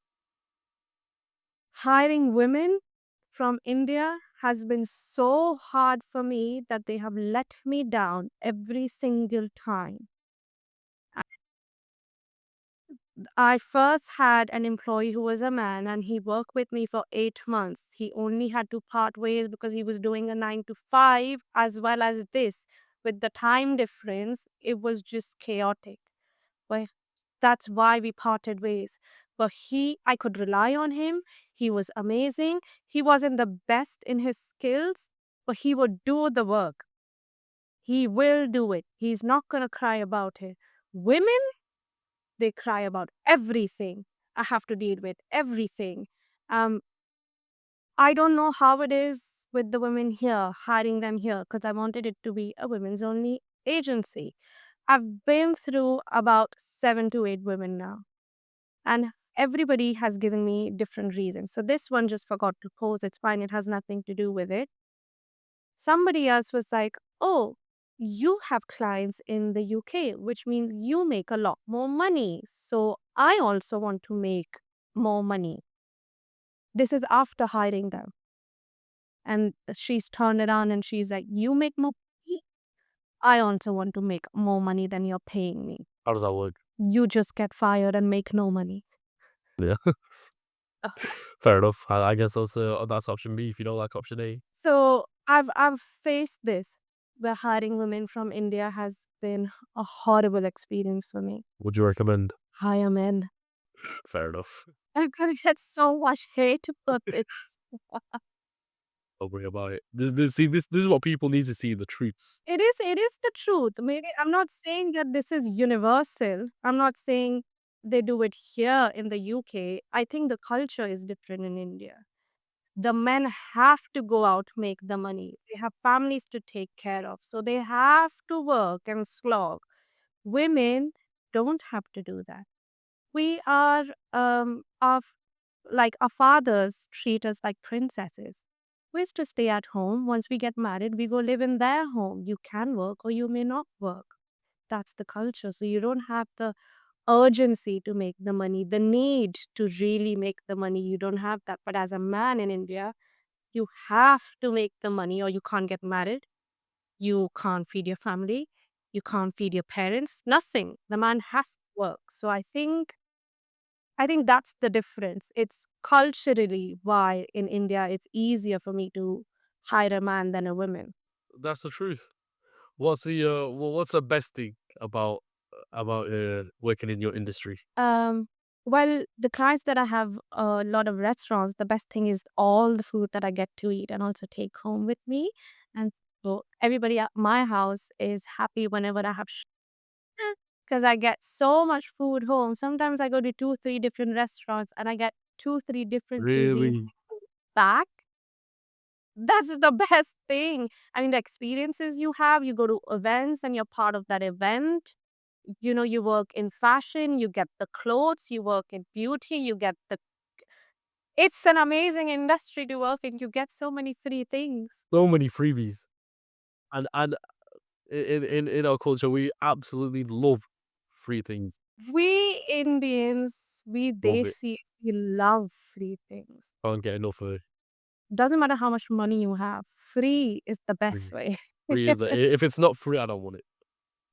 Hiring women from India has been so hard for me that they have let me down every single time. I first had an employee who was a man and he worked with me for 8 months. He only had to part ways because he was doing a 9 to 5 as well as this. With the time difference, it was just chaotic. But that's why we parted ways. But I could rely on him. He was amazing. He wasn't the best in his skills, but he would do the work. He will do it. He's not going to cry about it. Women, they cry about everything. I have to deal with everything. Um, I don't know how it is with the women here, hiring them here, because I wanted it to be a women's only agency. I've been through about 7 to 8 women now, and everybody has given me different reasons. So this one just forgot to post. It's fine. It has nothing to do with it. Somebody else was like, oh, you have clients in the UK, which means you make a lot more money. So I also want to make more money. This is after hiring them. And she's turned it on and she's like, you make more money? I also want to make more money than you're paying me. How does that work? You just get fired and make no money. Yeah, fair enough. I guess also that's option B if you don't like option A. So I've faced this where hiring women from India has been a horrible experience for me. Would you recommend? Hire men. Fair enough. I'm gonna get so much hate, but it's Don't worry about it. This is what people need to see, the truths. it is the truth. Maybe I'm not saying that this is universal. I'm not saying they do it here in the UK. I think the culture is different in India. The men have to go out, make the money. They have families to take care of. So they have to work and slog. Women don't have to do that. We are like our fathers treat us like princesses. We used to stay at home. Once we get married, we go live in their home. You can work or you may not work. That's the culture. So you don't have the urgency to make the money, the need to really make the money. You don't have that. But as a man in India, you have to make the money or you can't get married. You can't feed your family. You can't feed your parents. Nothing. The man has to work. So I think that's the difference. It's culturally why in India it's easier for me to hire a man than a woman. That's the truth. What's the best thing about working in your industry? Um, well, the clients that I have a lot of restaurants, the best thing is all the food that I get to eat and also take home with me. And so everybody at my house is happy whenever I have because I get so much food home. Sometimes I go to 2, 3 different restaurants and I get 2, 3 different cuisines Really? back. That's the best thing. I mean, the experiences you have, you go to events and you're part of that event. You know, you work in fashion, you get the clothes, you work in beauty, you get the it's an amazing industry to work in. You get so many free things. So many freebies. And in our culture, we absolutely love free things. We Indians, we Love it. Desis, we love free things. Can't get enough of it. Doesn't matter how much money you have, free is the best Free. way. Free is if it's not free, I don't want it.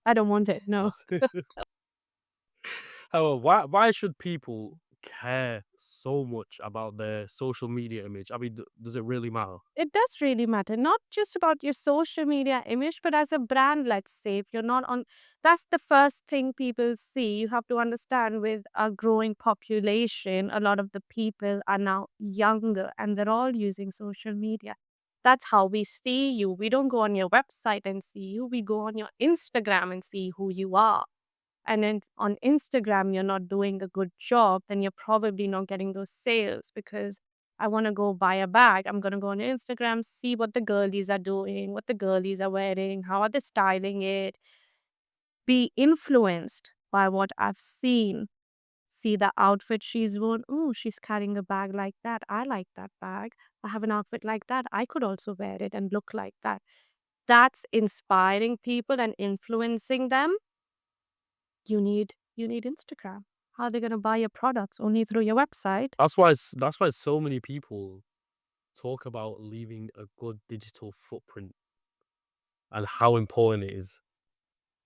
I don't want it, no. That's However, why should people care so much about their social media image? I mean, does it really matter? It does really matter, not just about your social media image, but as a brand, let's say, if you're not on, that's the first thing people see. You have to understand with a growing population, a lot of the people are now younger and they're all using social media. That's how we see you. We don't go on your website and see you, we go on your Instagram and see who you are. And then on Instagram, you're not doing a good job, then you're probably not getting those sales because I want to go buy a bag. I'm going to go on Instagram, see what the girlies are doing, what the girlies are wearing, how are they styling it, be influenced by what I've seen. See the outfit she's worn. Oh, she's carrying a bag like that. I like that bag. I have an outfit like that. I could also wear it and look like that. That's inspiring people and influencing them. You need Instagram. How are they gonna buy your products? Only through your website. That's why so many people talk about leaving a good digital footprint and how important it is.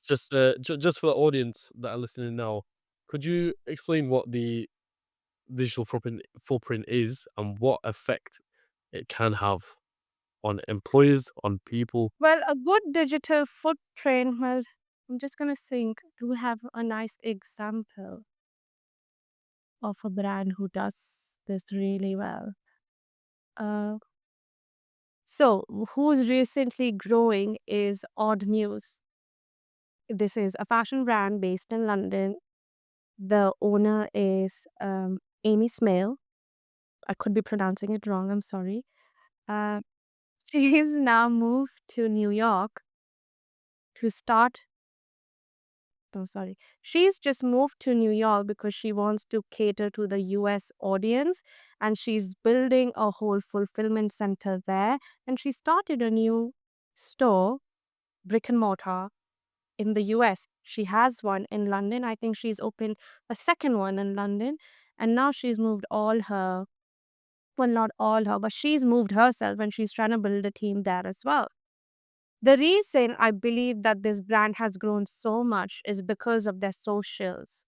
Just just for the audience that are listening now, could you explain what the digital footprint is and what effect it can have on employers, on people? Well, a good digital footprint, well, I'm just gonna think, do we have a nice example of a brand who does this really well? Uh, so who's recently growing is Odd Muse. This is a fashion brand based in London. The owner is Amy Smale. I could be pronouncing it wrong. I'm sorry. Uh, she's now moved to New York to start. Oh, sorry. She's just moved to New York because she wants to cater to the US audience and she's building a whole fulfillment center there. And she started a new store, brick and mortar, in the US. She has one in London. I think she's opened a second one in London. And now she's moved all her, well, not all her, but she's moved herself and she's trying to build a team there as well. The reason I believe that this brand has grown so much is because of their socials.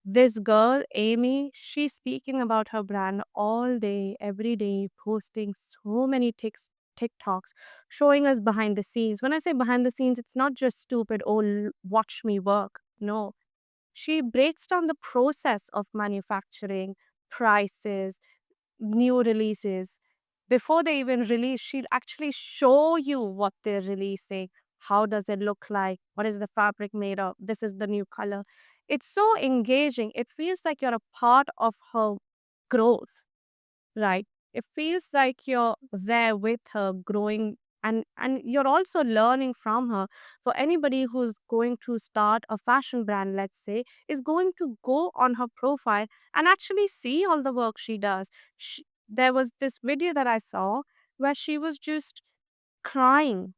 This girl, Amy, she's speaking about her brand all day, every day, posting so many TikToks, showing us behind the scenes. When I say behind the scenes, it's not just stupid, oh, watch me work. No, she breaks down the process of manufacturing, prices, new releases. Before they even release, she'll actually show you what they're releasing. How does it look like? What is the fabric made of? This is the new color. It's so engaging. It feels like you're a part of her growth, right? It feels like you're there with her growing and you're also learning from her. For anybody who's going to start a fashion brand, let's say, is going to go on her profile and actually see all the work she does. There was this video that I saw where she was just crying,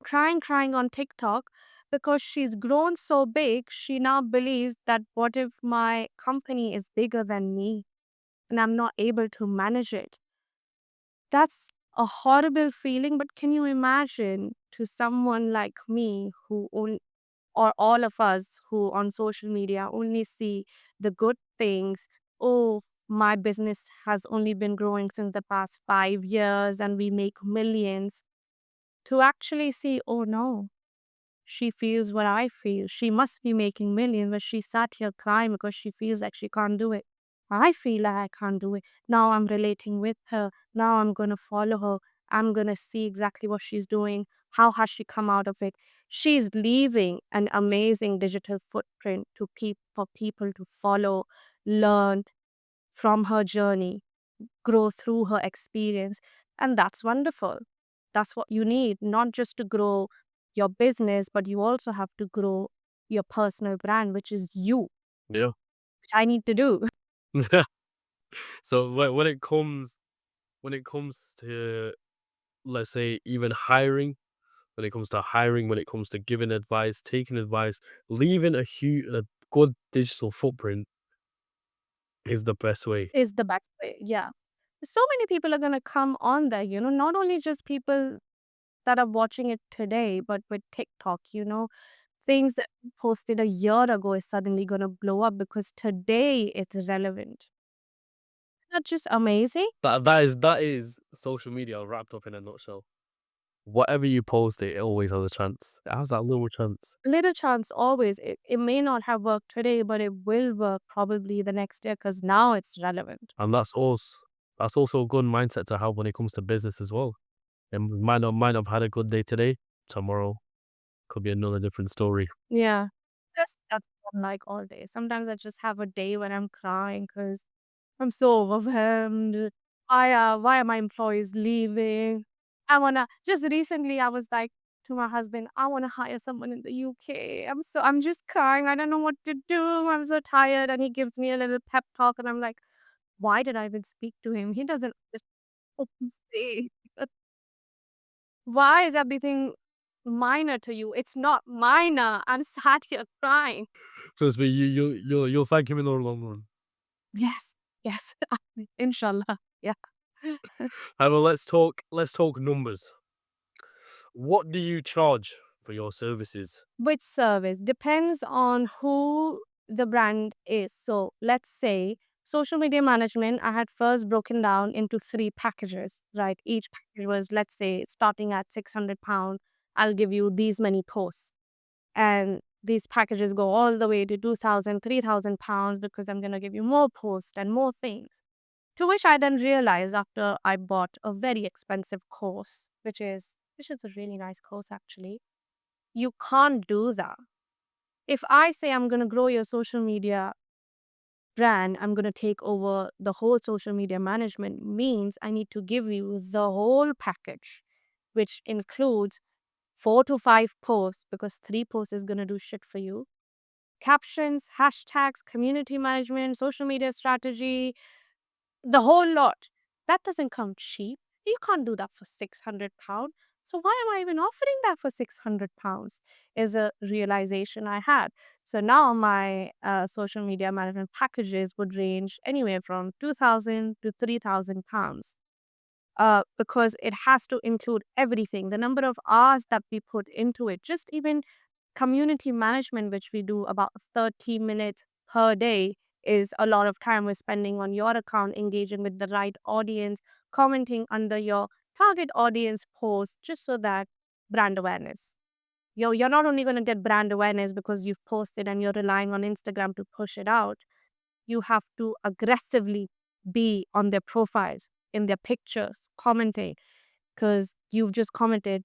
crying on TikTok because she's grown so big. She now believes that what if my company is bigger than me and I'm not able to manage it? That's a horrible feeling, but can you imagine to someone like me or all of us who on social media only see the good things? Oh, my business has only been growing since the past 5 years and we make millions. To actually see, oh no, she feels what I feel. She must be making millions, but she sat here crying because she feels like she can't do it. I feel like I can't do it. Now I'm relating with her. Now I'm going to follow her. I'm going to see exactly what she's doing. How has she come out of it? She's leaving an amazing digital footprint for people to follow, learn from her journey, grow through her experience. And that's wonderful. That's what you need, not just to grow your business, but you also have to grow your personal brand, which is you, Yeah. which I need to do. So when it comes to, let's say, even hiring, when it comes to giving advice, taking advice, leaving a good digital footprint is the best way. Is the best way. Yeah. So many people are going to come on there, not only just people that are watching it today, but with TikTok, things that we posted a year ago is suddenly going to blow up because today it's relevant. That's just amazing. That is social media wrapped up in a nutshell. Whatever you post, it always has a chance. It has that little chance. Little chance always. It may not have worked today, but it will work probably the next year because now it's relevant. And that's also a good mindset to have when it comes to business as well. And might not have had a good day today. Tomorrow could be another different story. Yeah. That's what I'm like all day. Sometimes I just have a day when I'm crying because I'm so overwhelmed. Why are my employees leaving? Just recently I was like to my husband, I wanna hire someone in the UK. I'm just crying. I don't know what to do. I'm so tired. And he gives me a little pep talk and I'm like, why did I even speak to him? He doesn't just open space. Why is everything minor to you? It's not minor. I'm sat here crying. Trust me, you'll thank him in the long run. Yes, yes. Inshallah. Yeah. However, let's talk numbers. What do you charge for your services? Which service? Depends on who the brand is. So let's say social media management, I had first broken down into three packages, right? Each package was, let's say, starting at £600. I'll give you these many posts. And these packages go all the way to 2,000, £3,000 because I'm going to give you more posts and more things. To which I then realized after I bought a very expensive course, which is a really nice course actually. You can't do that. If I say I'm going to grow your social media brand, I'm going to take over the whole social media management, means I need to give you the whole package, which includes 4 to 5 posts because 3 posts is going to do shit for you. Captions, hashtags, community management, social media strategy, the whole lot. That doesn't come cheap. You can't do that for £600. So why am I even offering that for £600? Is a realization I had. So now my social media management packages would range anywhere from 2,000 to £3,000. Because it has to include everything, the number of hours that we put into it, just even community management, which we do about 30 minutes per day, is a lot of time we're spending on your account, engaging with the right audience, commenting under your target audience posts, just so that brand awareness. You're not only going to get brand awareness because you've posted and you're relying on Instagram to push it out, you have to aggressively be on their profiles, in their pictures, commenting, because you've just commented,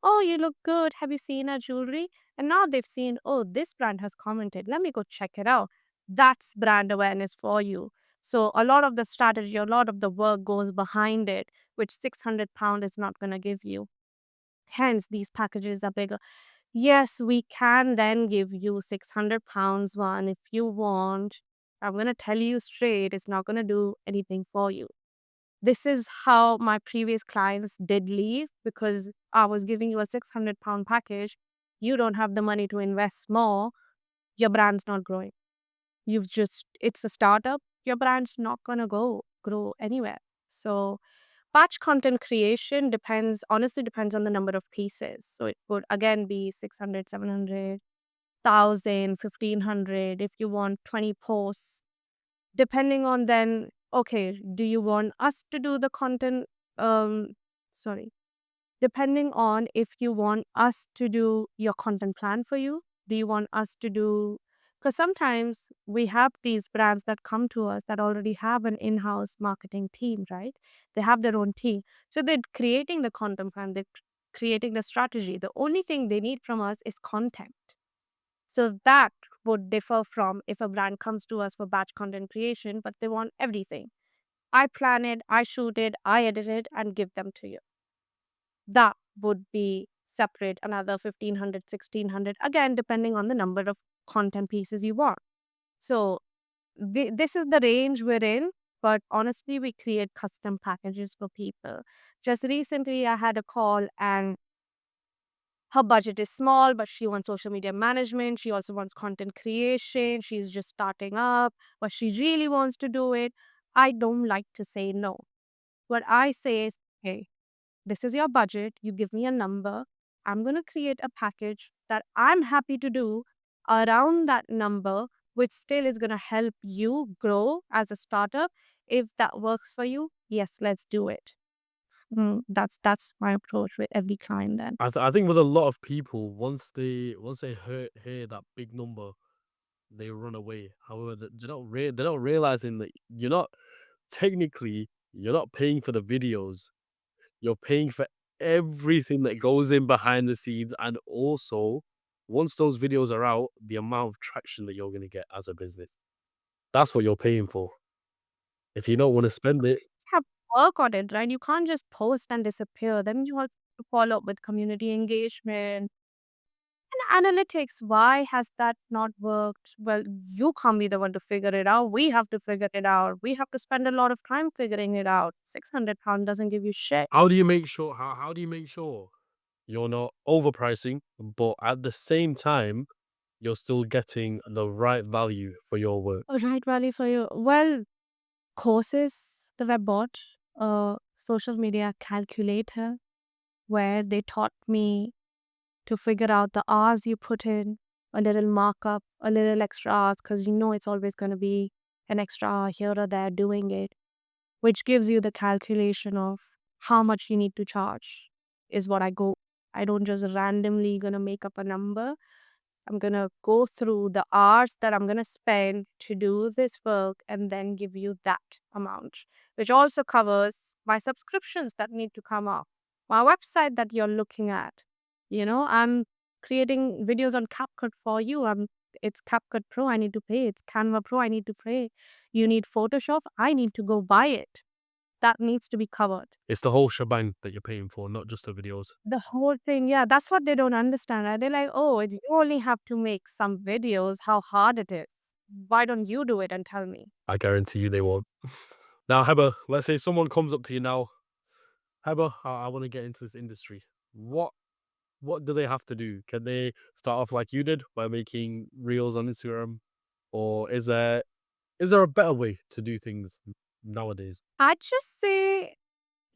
"Oh, you look good. Have you seen our jewelry?" And now they've seen, "Oh, this brand has commented. Let me go check it out." That's brand awareness for you. So a lot of the strategy, a lot of the work goes behind it, which £600 is not going to give you. Hence, these packages are bigger. Yes, we can then give you £600 one if you want. I'm going to tell you straight, it's not going to do anything for you. This is how my previous clients did leave because I was giving you a £600 package. You don't have the money to invest more. Your brand's not growing. It's a startup. Your brand's not going to grow anywhere. So, batch content creation honestly depends on the number of pieces. So, it would again be 600, 700, 1,000, 1,500 if you want 20 posts, depending on then, okay, do you want us to do the content? Um, sorry. Depending on if you want us to do your content plan for you, do you want us to do, because sometimes we have these brands that come to us that already have an in house marketing team, right? They have their own team. So they're creating the content plan, they're creating the strategy. The only thing they need from us is content. So that would differ from if a brand comes to us for batch content creation, but they want everything. I plan it, I shoot it, I edit it, and give them to you. That would be separate another 1500, 1600, again, depending on the number of content pieces you want. So this is the range we're in, but honestly, we create custom packages for people. Just recently, I had a call and her budget is small, but she wants social media management. She also wants content creation. She's just starting up, but she really wants to do it. I don't like to say no. What I say is, hey, this is your budget. You give me a number. I'm going to create a package that I'm happy to do around that number, which still is going to help you grow as a startup. If that works for you, yes, let's do it. That's my approach with every client then. I think with a lot of people, once they hear that big number, they run away. However, they're not realizing that you're not paying for the videos. You're paying for everything that goes in behind the scenes, and also once those videos are out, the amount of traction that you're gonna get as a business. That's what you're paying for. If you don't want to spend it, Have to work on it, right? You can't just post and disappear. Then you have to follow up with community engagement and analytics. Why has that not worked? Well, you can't be the one to figure it out. We have to figure it out. We have to spend a lot of time figuring it out. £600 doesn't give you shit. how do you make sure you're not overpricing, but at the same time you're still getting the right value for your work? A right value for you. Well, courses that I bought, a social media calculator where they taught me to figure out the hours you put in, a little markup, a little extra hours, because you know it's always going to be an extra hour here or there doing it, which gives you the calculation of how much you need to charge, is what I go. I don't just randomly gonna make up a number. I'm gonna go through the hours that I'm gonna spend to do this work and then give you that amount, which also covers my subscriptions that need to come up, my website that you're looking at. I'm creating videos on CapCut for you. It's CapCut Pro, I need to pay. It's Canva Pro, I need to pay. You need Photoshop, I need to go buy it. That needs to be covered. It's the whole shebang that you're paying for, not just the videos. The whole thing, yeah, that's what they don't understand. Right? They're like, oh, you only have to make some videos, how hard it is. Why don't you do it and tell me? I guarantee you they won't. Now, Heba, let's say someone comes up to you now. Heba, I want to get into this industry. What do they have to do? Can they start off like you did by making reels on Instagram, or is there a better way to do things nowadays? I'd just say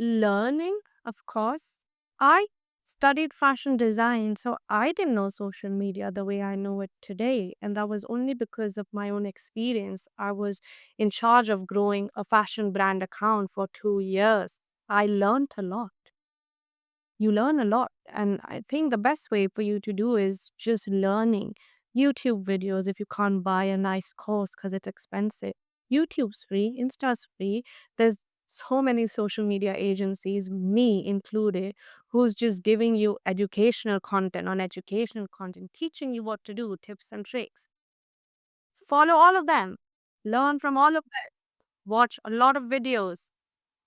learning, of course. I studied fashion design, so I didn't know social media the way I know it today. And that was only because of my own experience. I was in charge of growing a fashion brand account for 2 years. I learned a lot. You learn a lot. And I think the best way for you to do is just learning YouTube videos if you can't buy a nice course because it's expensive. YouTube's free, Insta's free. There's so many social media agencies, me included, who's just giving you educational content on educational content, teaching you what to do, tips and tricks. Follow all of them, learn from all of them, watch a lot of videos,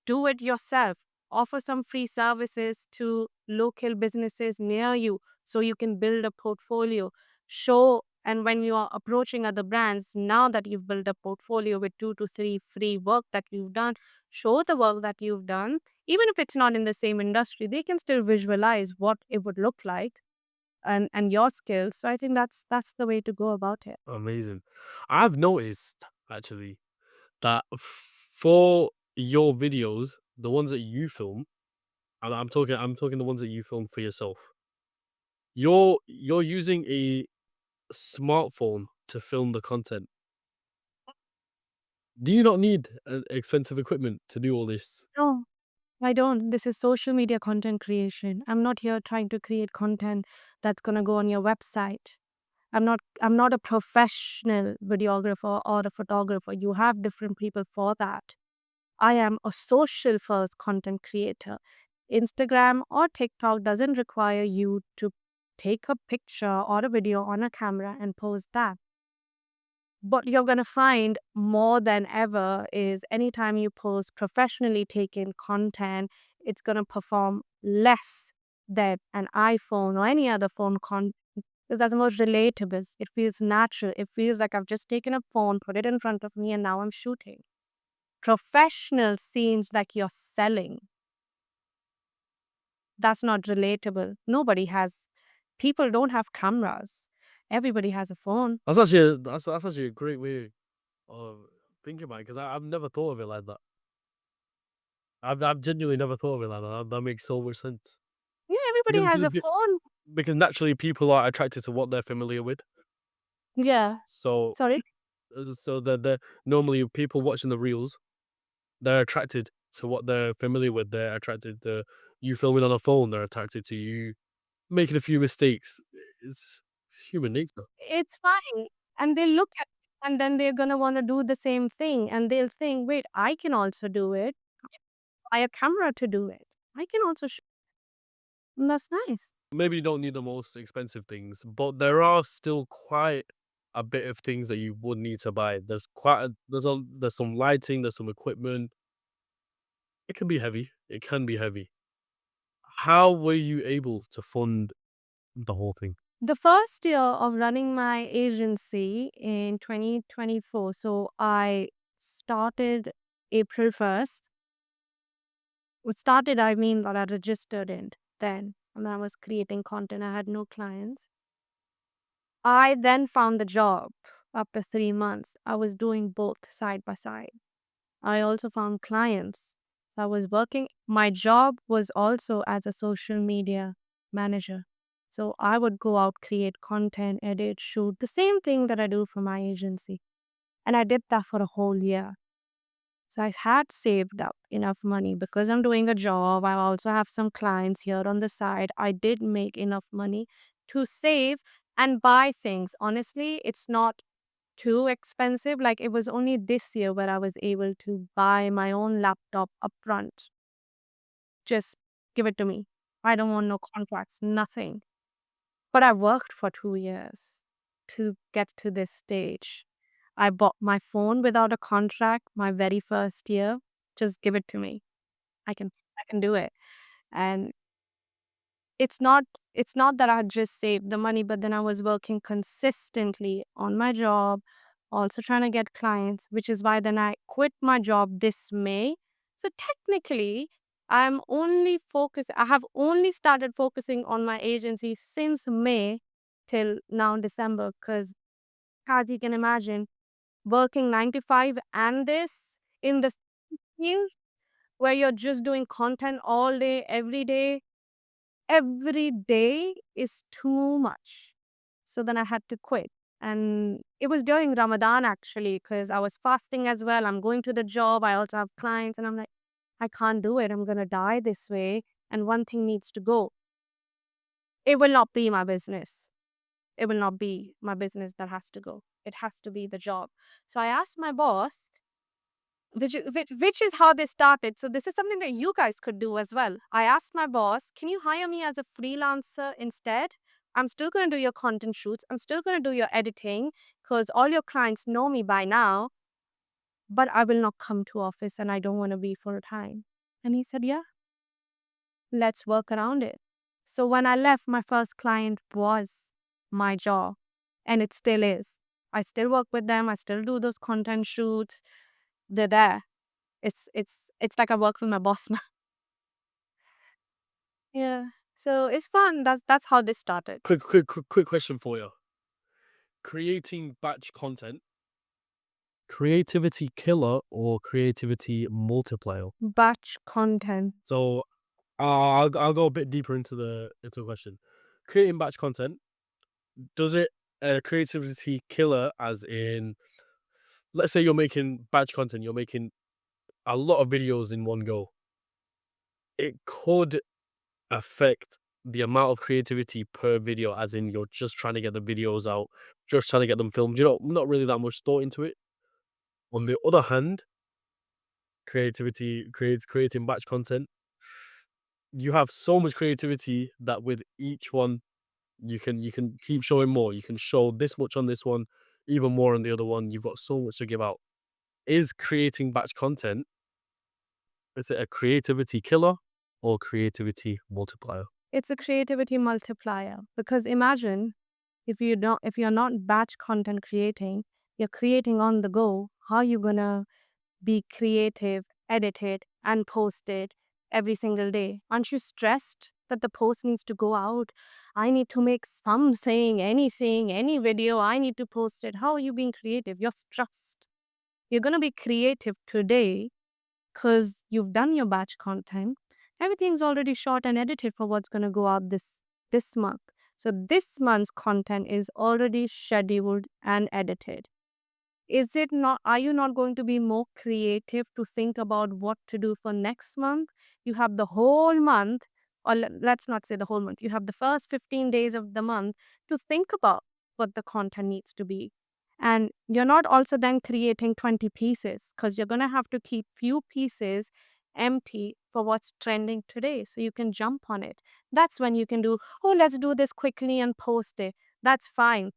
do it yourself. Offer some free services to local businesses near you so you can build a portfolio. Show, and when you are approaching other brands, now that you've built a portfolio with 2 to 3 free work that you've done, show the work that you've done. Even if it's not in the same industry, they can still visualize what it would look like and your skills. So I think that's the way to go about it. Amazing. I've noticed actually that for your videos, the ones that you film, and I'm talking the ones that you film for yourself. You're using a smartphone to film the content. Do you not need expensive equipment to do all this? No, I don't. This is social media content creation. I'm not here trying to create content that's going to go on your website. I'm not a professional videographer or a photographer. You have different people for that. I am a social first content creator. Instagram or TikTok doesn't require you to take a picture or a video on a camera and post that. But you're going to find more than ever is anytime you post professionally taken content, it's going to perform less than an iPhone or any other phone content. Because that's the most relatable. It feels natural. It feels like I've just taken a phone, put it in front of me, and now I'm shooting. Professional seems like you're selling. That's not relatable. Nobody has, people don't have cameras. Everybody has a phone. That's actually a great way of thinking about it because I've never thought of it like that. I've genuinely never thought of it like that. That makes so much sense Yeah, everybody because has because a phone. because naturally people are attracted to what they're familiar with. Yeah. So Sorry? so the normally people watching the reels, they're attracted to what they're familiar with. They're attracted to you filming on a phone. They're attracted to you making a few mistakes. It's human nature. It's fine. And they look at it and then they're gonna wanna do the same thing and they'll think, wait, I can also do it. Buy a camera to do it. I can also and that's nice. Maybe you don't need the most expensive things, but there are still quite a bit of things that you would need to buy. There's some lighting, there's some equipment. It can be heavy. It can be heavy. How were you able to fund the whole thing? The first year of running my agency in 2024, so I started April 1st. With started, I mean that I registered in then, and I was creating content. I had no clients. I then found a job after 3 months. I was doing both side by side. I also found clients. So I was working. My job was also as a social media manager. So I would go out, create content, edit, shoot, the same thing that I do for my agency. And I did that for a whole year. So I had saved up enough money because I'm doing a job. I also have some clients here on the side. I did make enough money to save and buy things. Honestly, it's not too expensive. Like it was only this year where I was able to buy my own laptop upfront. Just give it to me. I don't want no contracts, nothing. But I worked for 2 years to get to this stage. I bought my phone without a contract my very first year. Just give it to me. I can do it. And it's not it's not that I had just saved the money, but then I was working consistently on my job, also trying to get clients, which is why then I quit my job this May. So technically, I have only started focusing on my agency since May till now December, because as you can imagine, working 9 to 5 and this in the field where you're just doing content all day, every day is too much. So then I had to quit. And it was during Ramadan actually, because I was fasting as well. I'm going to the job. I also have clients. And I'm like, I can't do it. I'm going to die this way. And one thing needs to go. It will not be my business. It will not be my business that has to go. It has to be the job. So I asked my boss, which is how they started. So this is something that you guys could do as well. I asked my boss, can you hire me as a freelancer instead? I'm still going to do your content shoots. I'm still going to do your editing because all your clients know me by now, but I will not come to office and I don't want to be full time. And he said, yeah, let's work around it. So when I left, my first client was my job, and it still is. I still work with them. I still do those content shoots. They're there. It's like I work with my boss now. Yeah. So it's fun. That's how this started. Quick question for you. Creating batch content, creativity killer or creativity multiplier? Batch content. So I'll go a bit deeper into the question. Creating batch content, does it a creativity killer as in let's say you're making batch content, you're making a lot of videos in one go. It could affect the amount of creativity per video, as in you're just trying to get the videos out, just trying to get them filmed. You know, not really that much thought into it. On the other hand, creating batch content. You have so much creativity that with each one you can keep showing more. You can show this much on this one. even more on the other one. You've got so much to give out. Is creating batch content, is it a creativity killer or creativity multiplier? It's a creativity multiplier because imagine if you're not batch content creating, you're creating on the go. How are you gonna be creative, edit it, and post it every single day? Aren't you stressed that the post needs to go out? I need to make something, anything, any video, I need to post it. How are you being creative? You're stressed. You're going to be creative today because you've done your batch content. Everything's already shot and edited for what's going to go out this month. So this month's content is already scheduled and edited. Is it not, are you not going to be more creative to think about what to do for next month? You have the whole month, or let's not say the whole month, you have the first 15 days of the month to think about what the content needs to be. And you're not also then creating 20 pieces because you're going to have to keep few pieces empty for what's trending today so you can jump on it. That's when you can do, oh, let's do this quickly and post it. That's fine,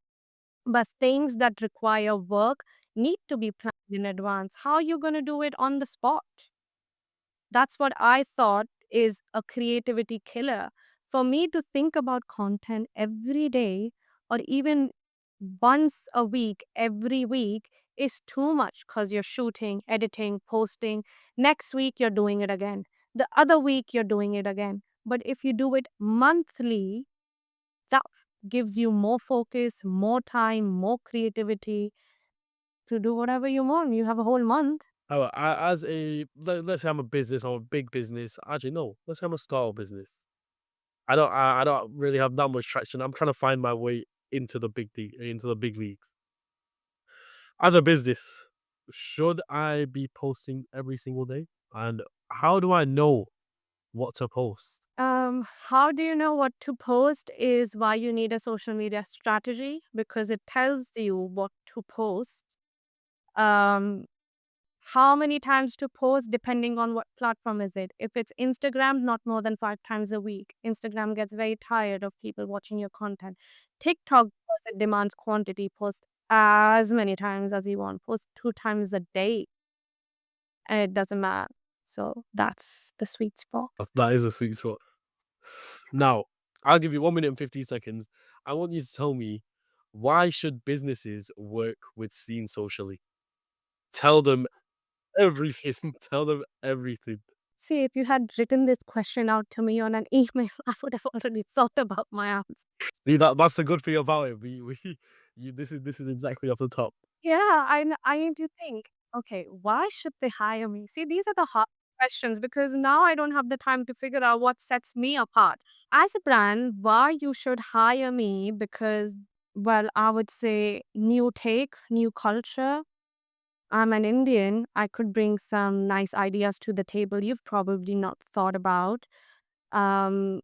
but things that require work need to be planned in advance. How are you going to do it on the spot? That's what I thought is a creativity killer. For me to think about content every day or even once a week, every week is too much because you're shooting, editing, posting. Next week, you're doing it again. The other week, you're doing it again. But if you do it monthly, that gives you more focus, more time, more creativity to do whatever you want. You have a whole month. As let's say I'm a business, I'm a big business. Actually, no, let's say I'm a startup business. I don't really have that much traction. I'm trying to find my way into the big leagues. As a business, should I be posting every single day? And how do I know what to post? How do you know what to post is why you need a social media strategy because it tells you what to post. Um, how many times to post depending on what platform is it. If it's Instagram, not more than 5 times a week. Instagram gets very tired of people watching your content. TikTok, because it demands quantity, post as many times as you want. Post 2 times a day, and it doesn't matter. So that's the sweet spot. That is a sweet spot. Now, I'll give you 1 minute and 50 seconds. I want you to tell me, why should businesses work with Seen socially? Tell them everything. Tell them everything. See, if you had written this question out to me on an email, I would have already thought about my answer. See, that's the good thing about it. We this is exactly off the top. Yeah, I need to think, okay, why should they hire me? See, these are the hard questions because now I don't have the time to figure out what sets me apart. As a brand, why you should hire me? Because, well, I would say new take, new culture. I'm an Indian. I could bring some nice ideas to the table you've probably not thought about. Um,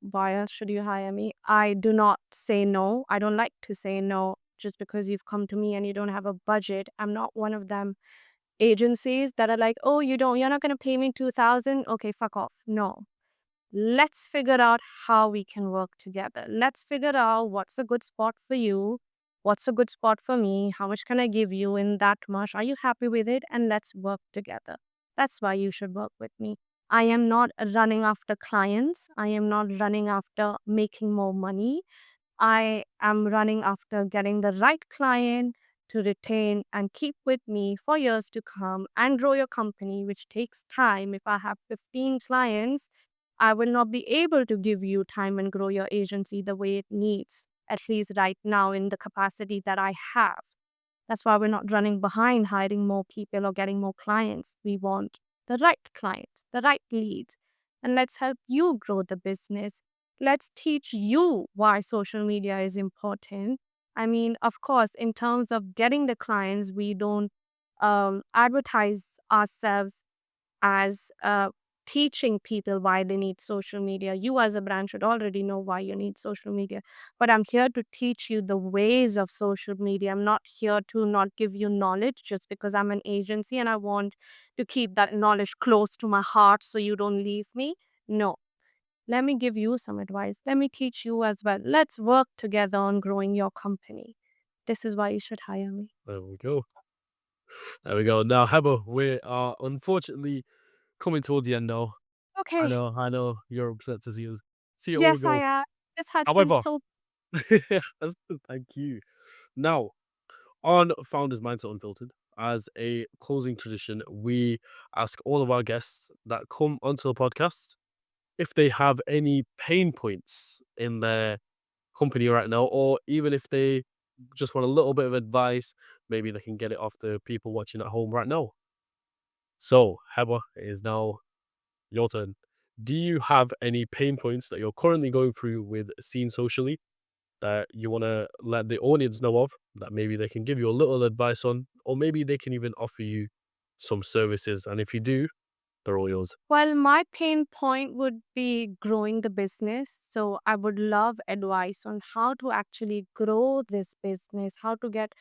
why else should you hire me? I do not say no. I don't like to say no just because you've come to me and you don't have a budget. I'm not one of them agencies that are like, oh, you're not going to pay me 2,000. Okay, fuck off. No. Let's figure out how we can work together. Let's figure out what's a good spot for you. What's a good spot for me? How much can I give you in that much? Are you happy with it? And let's work together. That's why you should work with me. I am not running after clients. I am not running after making more money. I am running after getting the right client to retain and keep with me for years to come and grow your company, which takes time. If I have 15 clients, I will not be able to give you time and grow your agency the way it needs, at least right now in the capacity that I have. That's why we're not running behind hiring more people or getting more clients. We want the right clients, the right leads. And let's help you grow the business. Let's teach you why social media is important. I mean, of course, in terms of getting the clients, we don't advertise ourselves as teaching people why they need social media. You, as a brand, should already know why you need social media. But I'm here to teach you the ways of social media. I'm not here to not give you knowledge just because I'm an agency and I want to keep that knowledge close to my heart so you don't leave me. No. Let me give you some advice. Let me teach you as well. Let's work together on growing your company. this is why you should hire me. There we go. There we go. Now, Heba, we are unfortunately coming towards the end now. Okay. I know you're upset to see it all Yes, I go. am. This has been However, so. thank you. Now, on Founders Mindset Unfiltered, as a closing tradition, we ask all of our guests that come onto the podcast if they have any pain points in their company right now, or even if they just want a little bit of advice, maybe they can get it off the people watching at home right now. So, Heba, it is now your turn. Do you have any pain points that you're currently going through with Seen Socially that you want to let the audience know of, that maybe they can give you a little advice on, or maybe they can even offer you some services? And if you do, they're all yours. Well, my pain point would be growing the business. So I would love advice on how to actually grow this business, how to get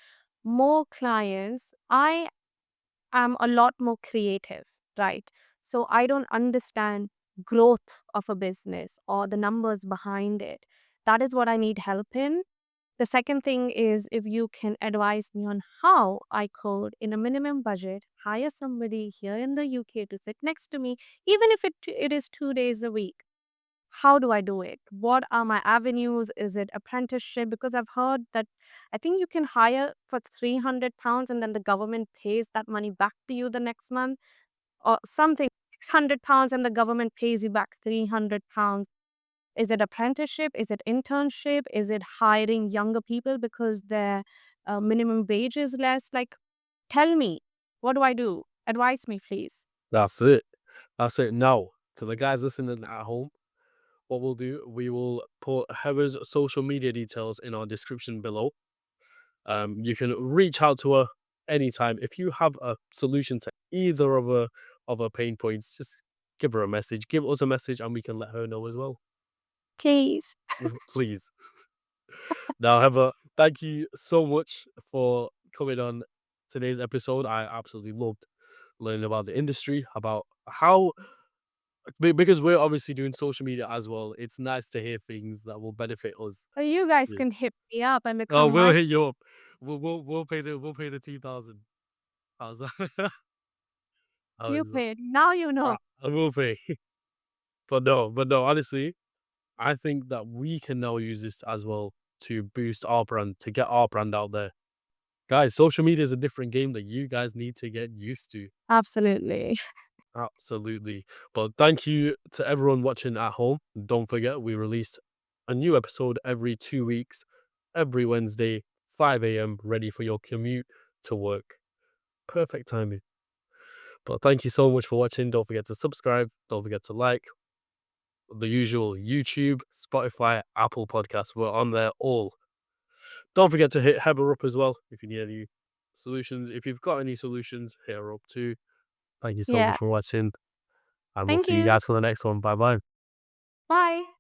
more clients. I am a lot more creative, right? So I don't understand growth of a business or the numbers behind it. That is what I need help in. The second thing is if you can advise me on how I could, in a minimum budget, hire somebody here in the UK to sit next to me, even if it is 2 days a week. How do I do it? What are my avenues? Is it apprenticeship? Because I've heard that I think you can hire for £300 and then the government pays that money back to you the next month or something. £600 and the government pays you back £300. Is it apprenticeship? Is it internship? Is it hiring younger people because their minimum wage is less? Like, tell me, what do I do? Advise me, please. That's it. That's it. Now, to the guys listening at home, what we'll do, we will put Heather's social media details in our description below. You can reach out to her anytime. If you have a solution to either of her pain points, just give her a message, give us a message, and we can let her know as well. Please. Please. Now, Heather, thank you so much for coming on today's episode. I absolutely loved learning about the industry, about how because we're obviously doing social media as well. It's nice to hear things that will benefit us. You guys Yeah. can hit me up and Oh, become we'll my. hit you up. We'll pay the 2,000. How's that? How You is that? paid. Now you know. I will pay. But no, honestly, I think that we can now use this as well to boost our brand, to get our brand out there. Guys, social media is a different game that you guys need to get used to. Absolutely. Absolutely. But thank you to everyone watching at home. Don't forget, we release a new episode every 2 weeks, every Wednesday, 5 a.m., ready for your commute to work. Perfect timing. But thank you so much for watching. Don't forget to subscribe. Don't forget to like the usual YouTube, Spotify, Apple Podcasts. We're on there all. Don't forget to hit Heba up as well if you need any solutions. If you've got any solutions, hit her up too. Thank you so Yeah. much for watching, and we'll Thank see you you. guys for the next one. Bye bye. Bye.